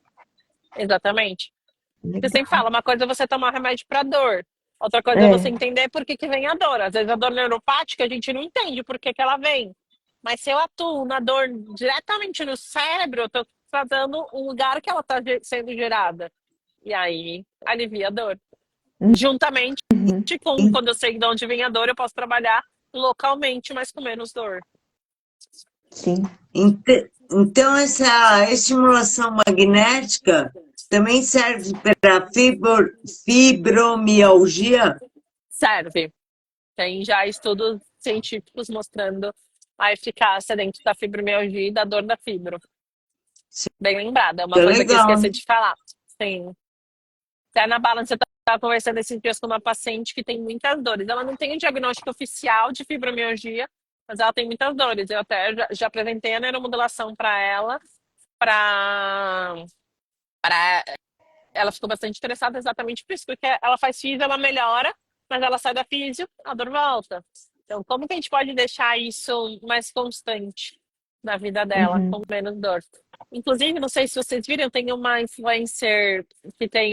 Exatamente. Você Legal. sempre fala, uma coisa é você tomar remédio para dor. Outra coisa é você entender por que vem a dor. Às vezes a dor neuropática a gente não entende por que ela vem. Mas se eu atuo na dor diretamente no cérebro, eu estou tratando o lugar que ela está sendo gerada. E aí alivia a dor. Juntamente com quando eu sei de onde vem a dor, eu posso trabalhar localmente, mas com menos dor. Sim. Então, essa estimulação magnética também serve para fibromialgia? Serve. Tem já estudos científicos mostrando a eficácia dentro da fibromialgia e da dor da fibro. Bem lembrada, é uma coisa que eu Legal. esqueci de falar. Sim. Até na Balance, eu estava conversando esses dias com uma paciente que tem muitas dores. Ela não tem um diagnóstico oficial de fibromialgia, mas ela tem muitas dores. Eu até já apresentei a neuromodulação para ela, para ela ficou bastante interessada exatamente por isso, porque ela faz físio, ela melhora, mas ela sai da físio, a dor volta. Então, como que a gente pode deixar isso mais constante na vida dela, com menos dor? Inclusive, não sei se vocês viram, tem uma influencer que tem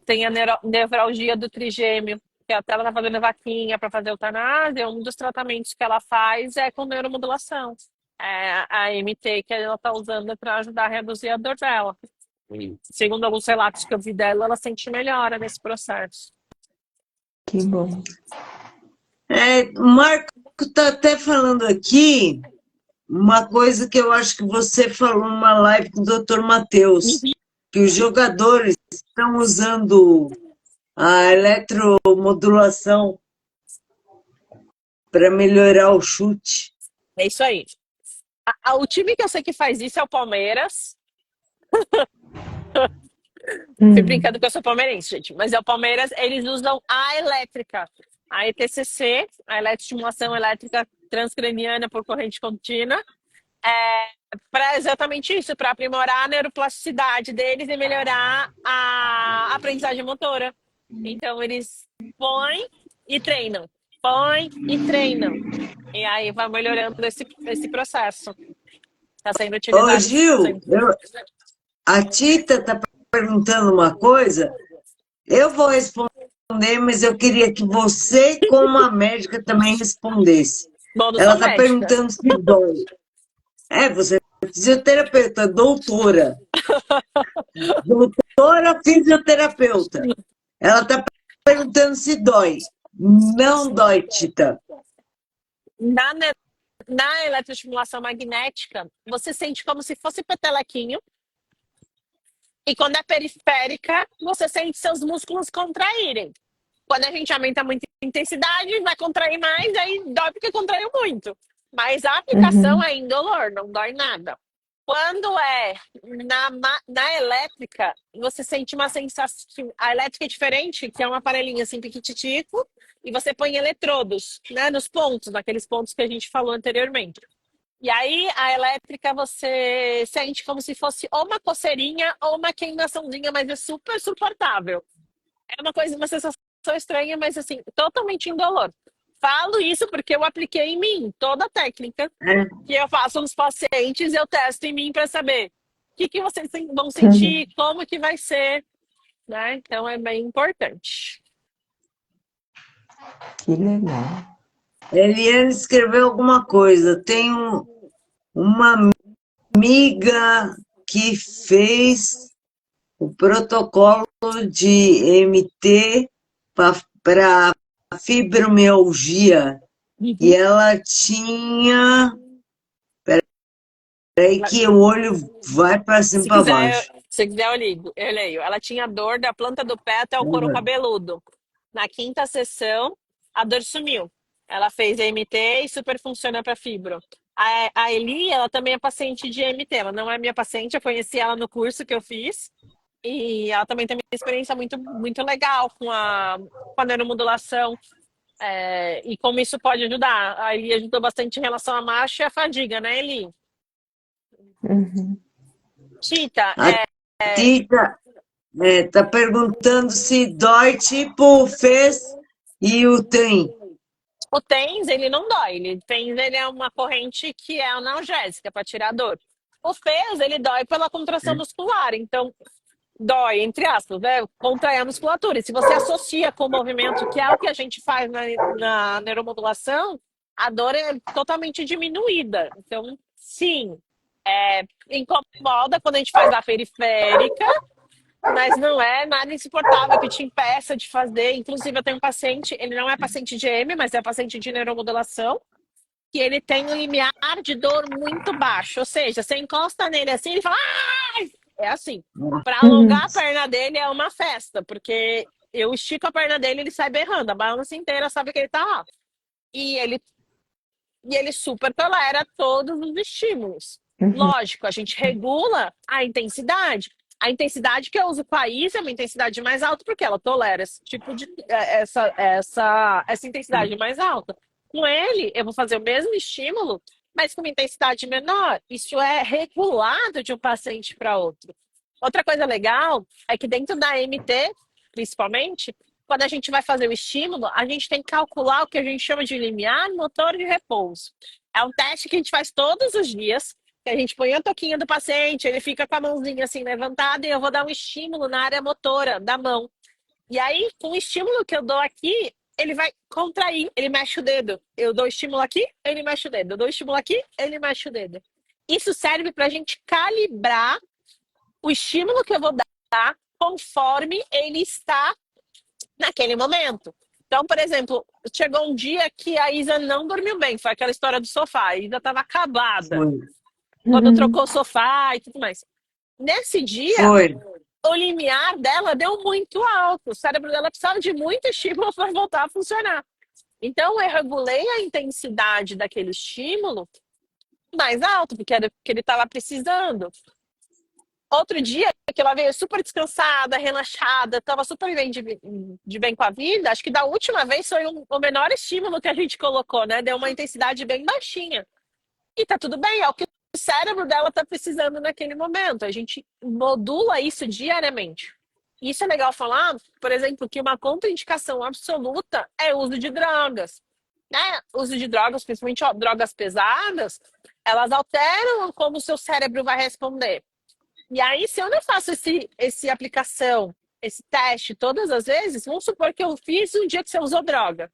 tem a nevralgia do trigêmeo, que até ela tá fazendo vaquinha para fazer eutanásia. Um dos tratamentos que ela faz é com neuromodulação. É a MT que ela tá usando para ajudar a reduzir a dor dela. Segundo alguns relatos que eu vi dela, ela sente melhora nesse processo. Que bom. O Marco está até falando aqui uma coisa que eu acho que você falou numa live com o Dr. Matheus, que os jogadores estão usando a eletromodulação para melhorar o chute. É isso aí. O time que eu sei que faz isso é o Palmeiras. Fui brincando que eu sou palmeirense, gente. Mas é o Palmeiras, eles usam a elétrica. A ETCC, a eletroestimulação elétrica transcraniana por corrente contínua, para exatamente isso, para aprimorar a neuroplasticidade deles e melhorar a aprendizagem motora. Então, eles põe e treinam. Põe e treinam. E aí vai melhorando esse processo. Está sendo Ô, utilizado Gil, sempre. a Tita está perguntando uma coisa. Eu vou responder, mas eu queria que você, como a médica, também respondesse. Bom, não Ela sou está médica. perguntando se dói. Você é fisioterapeuta, doutora. Doutora fisioterapeuta. Ela está perguntando se dói. Não dói, Tita. Na, ne- na eletroestimulação magnética, você sente como se fosse petelequinho. E quando é periférica, você sente seus músculos contraírem. Quando a gente aumenta muito a intensidade, vai contrair mais, aí dói porque contraiu muito. Mas a aplicação Uhum. é indolor, não dói nada. Quando é na elétrica, você sente uma sensação. A elétrica é diferente, que é um aparelhinho assim piquititico, e você põe eletrodos, né, nos pontos, naqueles pontos que a gente falou anteriormente. E aí, a elétrica, você sente como se fosse ou uma coceirinha ou uma queimaçãozinha, mas é super suportável. É uma sensação estranha, mas assim, totalmente indolor. Falo isso porque eu apliquei em mim toda a técnica É. que eu faço nos pacientes, eu testo em mim para saber o que vocês vão Uhum. sentir, como que vai ser, né? Então é bem importante. Que legal. Eliane escreveu alguma coisa. Tenho uma amiga que fez o protocolo de MT para fibromialgia e ela tinha. Peraí que o olho vai para cima e Se para quiser, baixo. eu leio. Ela tinha dor da planta do pé até o couro cabeludo. Na quinta sessão, a dor sumiu. Ela fez EMT e super funciona para fibro. A Eli, ela também é paciente de EMT. Ela não é minha paciente, eu conheci ela no curso que eu fiz. E ela também tem uma experiência muito, muito legal com a neuromodulação. E como isso pode ajudar. A Eli ajudou bastante em relação à marcha e à fadiga, né, Eli? Uhum. Tita, A Tita está perguntando se dói tipo fez e o tem. o TENS, ele não dói. O TENS, ele é uma corrente que é analgésica para tirar a dor. O FES, ele dói pela contração muscular. Então, dói, entre aspas, né? Contrai a musculatura. E se você associa com o movimento, que é o que a gente faz na neuromodulação, a dor é totalmente diminuída. Então, sim, incomoda quando a gente faz a periférica, mas não é nada insuportável que te impeça de fazer. Inclusive, eu tenho um paciente, ele não é paciente de M, mas é paciente de neuromodulação, que ele tem um limiar de dor muito baixo. Ou seja, você encosta nele assim, ele fala, ai! É assim. Para Uhum. alongar a perna dele é uma festa, porque eu estico a perna dele, ele sai berrando, a balança inteira sabe que ele tá lá. E ele super tolera todos os estímulos. Uhum. Lógico, a gente regula a intensidade. A intensidade que eu uso com a Isa é uma intensidade mais alta, porque ela tolera esse tipo de essa intensidade mais alta. Com ele, eu vou fazer o mesmo estímulo, mas com uma intensidade menor. Isso é regulado de um paciente para outro. Outra coisa legal é que dentro da MT, principalmente, quando a gente vai fazer o estímulo, a gente tem que calcular o que a gente chama de limiar motor de repouso. É um teste que a gente faz todos os dias, que a gente põe a toquinha do paciente, ele fica com a mãozinha assim levantada e eu vou dar um estímulo na área motora da mão. E aí, com o estímulo que eu dou aqui, ele vai contrair, ele mexe o dedo. Eu dou estímulo aqui, ele mexe o dedo. Eu dou estímulo aqui, ele mexe o dedo. Isso serve para a gente calibrar o estímulo que eu vou dar conforme ele está naquele momento. Então, por exemplo, chegou um dia que a Isa não dormiu bem. Foi aquela história do sofá. A Isa estava acabada. Foi. Quando Uhum. trocou o sofá e tudo mais. Nesse dia, Foi. o limiar dela deu muito alto. O cérebro dela precisava de muito estímulo para voltar a funcionar. Então, eu regulei a intensidade daquele estímulo mais alto, porque era o que ele estava precisando. Outro dia, que ela veio super descansada, relaxada, estava super bem de bem com a vida. Acho que da última vez foi o menor estímulo que a gente colocou, né? Deu uma intensidade bem baixinha. E tá tudo bem, é o que o cérebro dela tá precisando naquele momento. A gente modula isso diariamente. Isso é legal falar, por exemplo, que uma contraindicação absoluta é o uso de drogas. Né? O uso de drogas, principalmente ó, drogas pesadas, elas alteram como o seu cérebro vai responder. E aí, se eu não faço esse aplicação, esse teste todas as vezes, vamos supor que eu fiz um dia que você usou droga.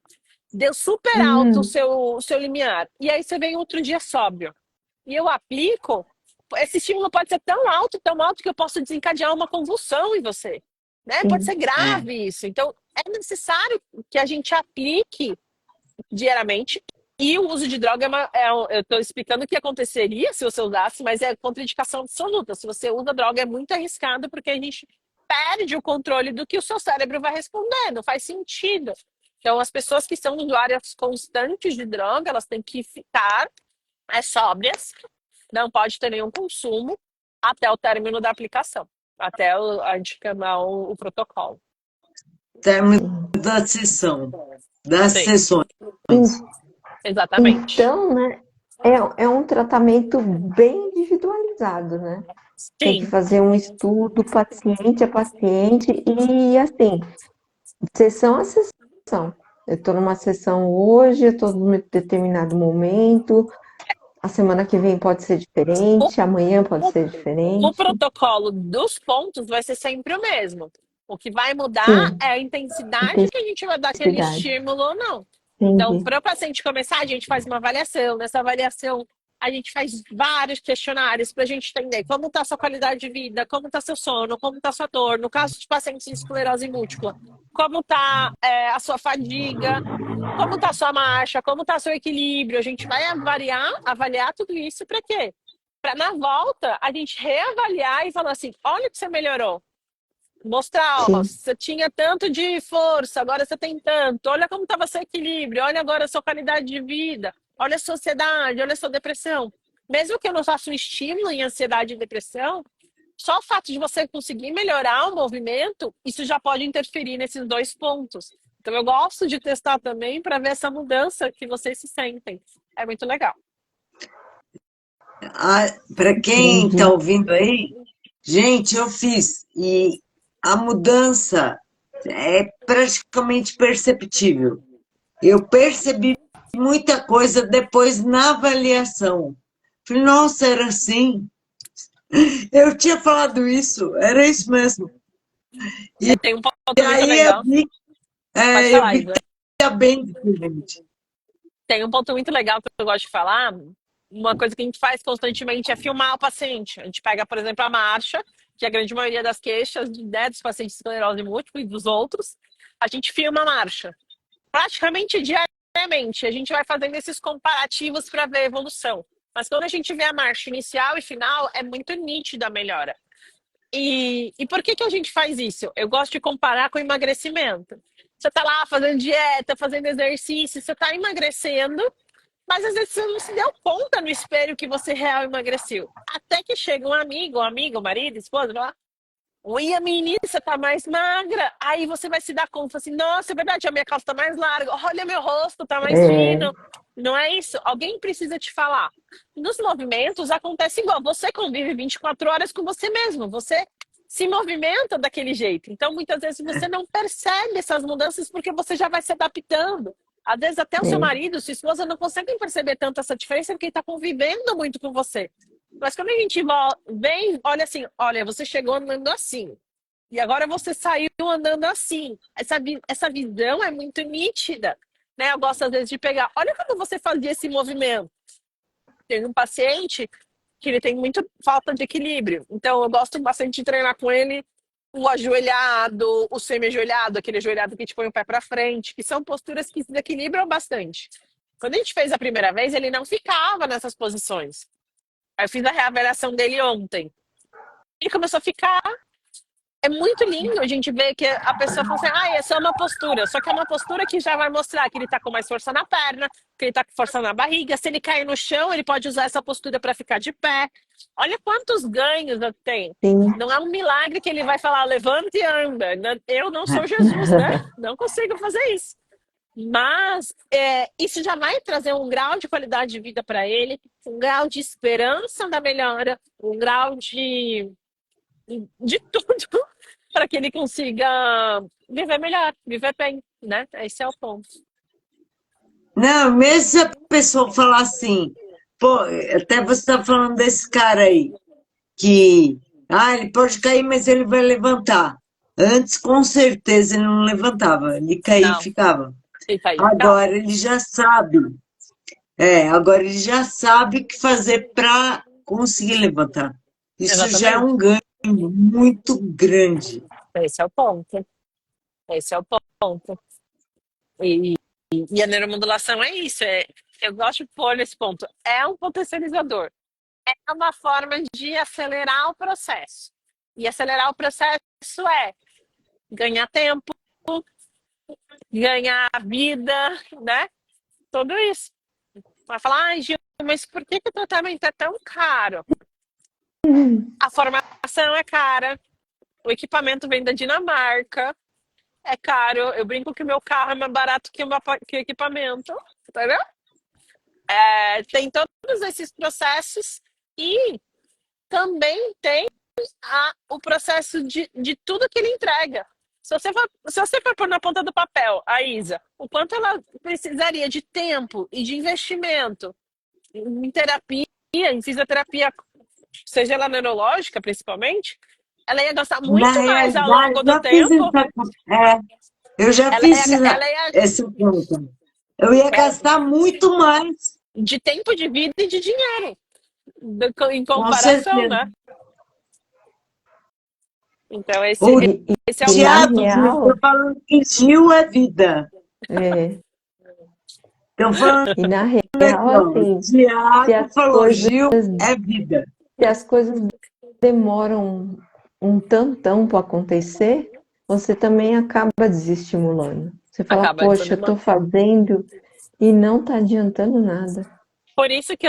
Deu super alto Hum, o seu limiar. E aí você vem outro dia sóbrio. E eu aplico, esse estímulo pode ser tão alto que eu posso desencadear uma convulsão em você. Né? Pode sim. ser É, grave isso. Então, é necessário que a gente aplique diariamente. E o uso de droga eu estou explicando o que aconteceria se você usasse, mas é contraindicação absoluta. Se você usa droga, é muito arriscado, porque a gente perde o controle do que o seu cérebro vai responder, não faz sentido. Então, as pessoas que são usuárias constantes de droga, elas têm que ficar sóbrias, não pode ter nenhum consumo até o término da aplicação, até a gente queimar o protocolo. término Sim. da sessão, das Sim, sessões. exatamente. Então, né, é um tratamento bem individualizado, né? Tem que Sim, fazer um estudo paciente a paciente e, assim, sessão a sessão. Eu estou numa sessão hoje, eu estou num determinado momento, a semana que vem pode ser o, diferente, amanhã pode o, ser o diferente. protocolo dos pontos vai ser sempre o mesmo. O que vai mudar Sim, é a intensidade que a gente vai dar aquele intensidade. estímulo ou não. Então, Entendi. para o paciente começar, a gente faz uma avaliação. Nessa avaliação, a gente faz vários questionários para a gente entender como está a sua qualidade de vida, como está seu sono, como está sua dor. No caso de pacientes com esclerose múltipla, como está a sua fadiga, como está sua marcha, como está seu equilíbrio. A gente vai avaliar tudo isso para quê? Para na volta a gente reavaliar e falar assim: olha o que você melhorou. Mostrar, ó, Sim, você tinha tanto de força, agora você tem tanto. Olha como estava seu equilíbrio, olha agora a sua qualidade de vida, olha a sua ansiedade, olha a sua depressão. Mesmo que eu não faça um estímulo em ansiedade e depressão, só o fato de você conseguir melhorar o movimento, isso já pode interferir nesses dois pontos. Então eu gosto de testar também para ver essa mudança que vocês se sentem. É muito legal. Para quem está entendi. ouvindo aí, gente, eu fiz e a mudança é praticamente perceptível. Eu percebi muita coisa depois na avaliação. Falei, nossa, era assim. Eu tinha falado isso, era isso mesmo. E Tem um ponto muito aí legal. Pode eu falar, vi que Isa. ia bem diferente. Tem um ponto muito legal que eu gosto de falar. Uma coisa que a gente faz constantemente é filmar o paciente. A gente pega, por exemplo, a marcha, que é a grande maioria das queixas, né, dos pacientes de esclerose múltipla e dos outros, a gente filma a marcha. Praticamente diariamente, a gente vai fazendo esses comparativos para ver a evolução. Mas quando a gente vê a marcha inicial e final, é muito nítida a melhora. E por que a gente faz isso? Eu gosto de comparar com emagrecimento. Você está lá fazendo dieta, fazendo exercício, você está emagrecendo, mas às vezes você não se deu conta no espelho que você real emagreceu. Até que chega um amigo, marido, esposa, vai lá. Oi, a menina, você tá mais magra. Aí você vai se dar conta, assim, nossa, é verdade, a minha calça tá mais larga. Olha, meu rosto tá mais É, fino. Não é isso? Alguém precisa te falar. Nos movimentos acontece igual. Você convive 24 horas com você mesmo. Você se movimenta daquele jeito. Então, muitas vezes você não percebe essas mudanças porque você já vai se adaptando. Às vezes até o seu é, marido, sua esposa não conseguem perceber tanto essa diferença porque ele está convivendo muito com você. Mas quando a gente vem, olha assim, olha, você chegou andando assim. E agora você saiu andando assim. Essa visão é muito nítida. Né? Eu gosto, às vezes, de pegar. Olha como você fazia esse movimento. Tem um paciente que ele tem muita falta de equilíbrio. Então, eu gosto bastante de treinar com ele o ajoelhado, o semi-ajoelhado, aquele ajoelhado que te põe o pé para frente, que são posturas que desequilibram bastante. Quando a gente fez a primeira vez, ele não ficava nessas posições. Aí eu fiz a reavaliação dele ontem. Ele começou a ficar. É muito lindo a gente ver que a pessoa fala assim, é só uma postura. Só que é uma postura que já vai mostrar que ele tá com mais força na perna, que ele tá com força na barriga. Se ele cair no chão, ele pode usar essa postura para ficar de pé. Olha quantos ganhos eu tenho. sim. Não é um milagre que ele vai falar, levanta e anda. Eu não sou Jesus, né? Não consigo fazer isso. Mas isso já vai trazer um grau de qualidade de vida para ele, um grau de esperança da melhora, um grau de tudo para que ele consiga viver melhor, viver bem, né? Esse é o ponto. Não, mesmo se a pessoa falar assim, pô, até você está falando desse cara aí, que, ele pode cair, mas ele vai levantar. Antes, com certeza, ele não levantava, ele caía e Não, ficava. fica aí, calma. Agora ele já sabe, agora ele já sabe o que fazer para conseguir levantar. Isso já é Exatamente. um ganho muito grande. Esse é o ponto. Esse é o ponto. E, e a neuromodulação é isso. Eu gosto de pôr nesse ponto. É um potencializador. É uma forma de acelerar o processo. E acelerar o processo é ganhar tempo, ganhar vida, né? Tudo isso. Vai falar, ai, Gil, mas por que o tratamento é tão caro? A formação é cara, o equipamento vem da Dinamarca, é caro. Eu brinco que o meu carro é mais barato que o equipamento, entendeu? Tem todos esses processos e também tem o processo de tudo que ele entrega. Se você for pôr na ponta do papel, a Isa, o quanto ela precisaria de tempo e de investimento em terapia, em fisioterapia, seja ela neurológica principalmente, ela ia gastar Na muito mais ao realidade, longo do já fiz tempo. eu já Ela fiz ia, ela ia essa conta. Eu ia gastar muito mais, de tempo de vida e de dinheiro, em com comparação, certeza. né? Então, O esse é o E na ponto. Tiago real, está falando que Gil é vida. é, Estão falando e na aqui, real, ó. assim, se Tiago as falou, coisas, Gil é vida. se as coisas demoram um tantão para acontecer, você também acaba desestimulando. Você fala, Acaba poxa, eu estou desanimando. fazendo e não está adiantando nada. Por isso que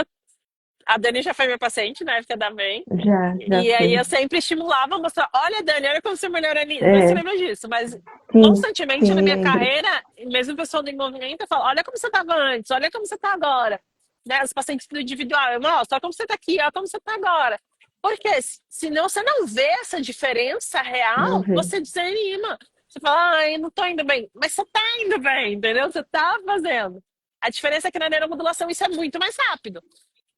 a Dani já foi minha paciente na época da MEI. Já E aí foi. eu sempre estimulava, mostrar, olha, Dani, olha como você melhora ali. Não sei se você É, lembra disso, mas sim, constantemente na sim, minha lembro. carreira, mesmo pessoa do movimento, eu falo, olha como você estava antes, olha como você está agora. Né? Os pacientes do individual, eu mostro, olha como você está aqui, olha como você está agora. Porque senão você não vê essa diferença Não real, vê. você desanima. Você fala, ai, não tô indo bem. Mas você tá indo bem, entendeu? Você tá fazendo. A diferença é que na neuromodulação isso é muito mais rápido.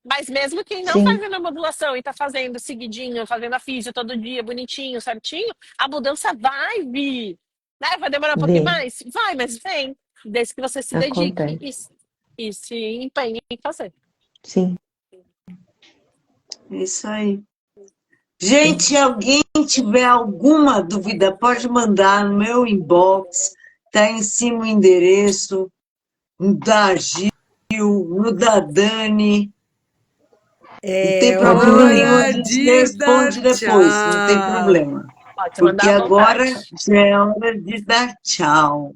Mas mesmo quem não faz Sim, a modulação e tá fazendo seguidinho, fazendo a físio todo dia, bonitinho, certinho, a mudança vai vir. Né? Vai demorar um pouquinho vem, mais? Vai, mas vem. Desde que você se dedique acontece. e se empenhe em fazer. Sim, É isso aí. sim. Gente, alguém tiver alguma dúvida, pode mandar no meu inbox. Está em cima o endereço, no da Gil, no da Dani. Não tem É Pode problema nenhum, a hora mandar. gente de dar responde depois, não tem tchau. problema. Pode Porque mandar à agora vontade. já é hora de dar tchau.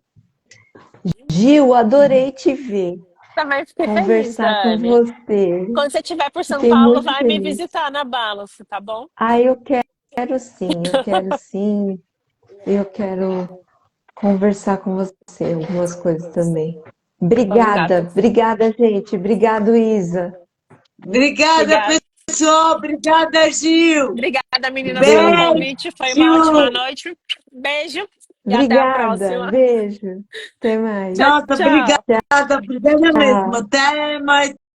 Gil, adorei te ver, Também fiquei feliz, conversar com Dani. você. Quando você estiver por São Fiquei Paulo, muito vai me feliz. visitar na Balance, tá bom? Ah, eu quero sim, eu quero sim. Eu quero conversar com você algumas coisas também. Combinado. Obrigada, gente. Obrigado, Isa. Obrigada, Obrigada. pessoal. Obrigada, Gil. Obrigada, meninas, pelo Beijo. convite. Foi uma ótima Beijo. noite. Beijo e até a Obrigada. próxima. Beijo. Até mais. Tchau, Nossa, tchau. obrigada mesmo. Tchau. Até mais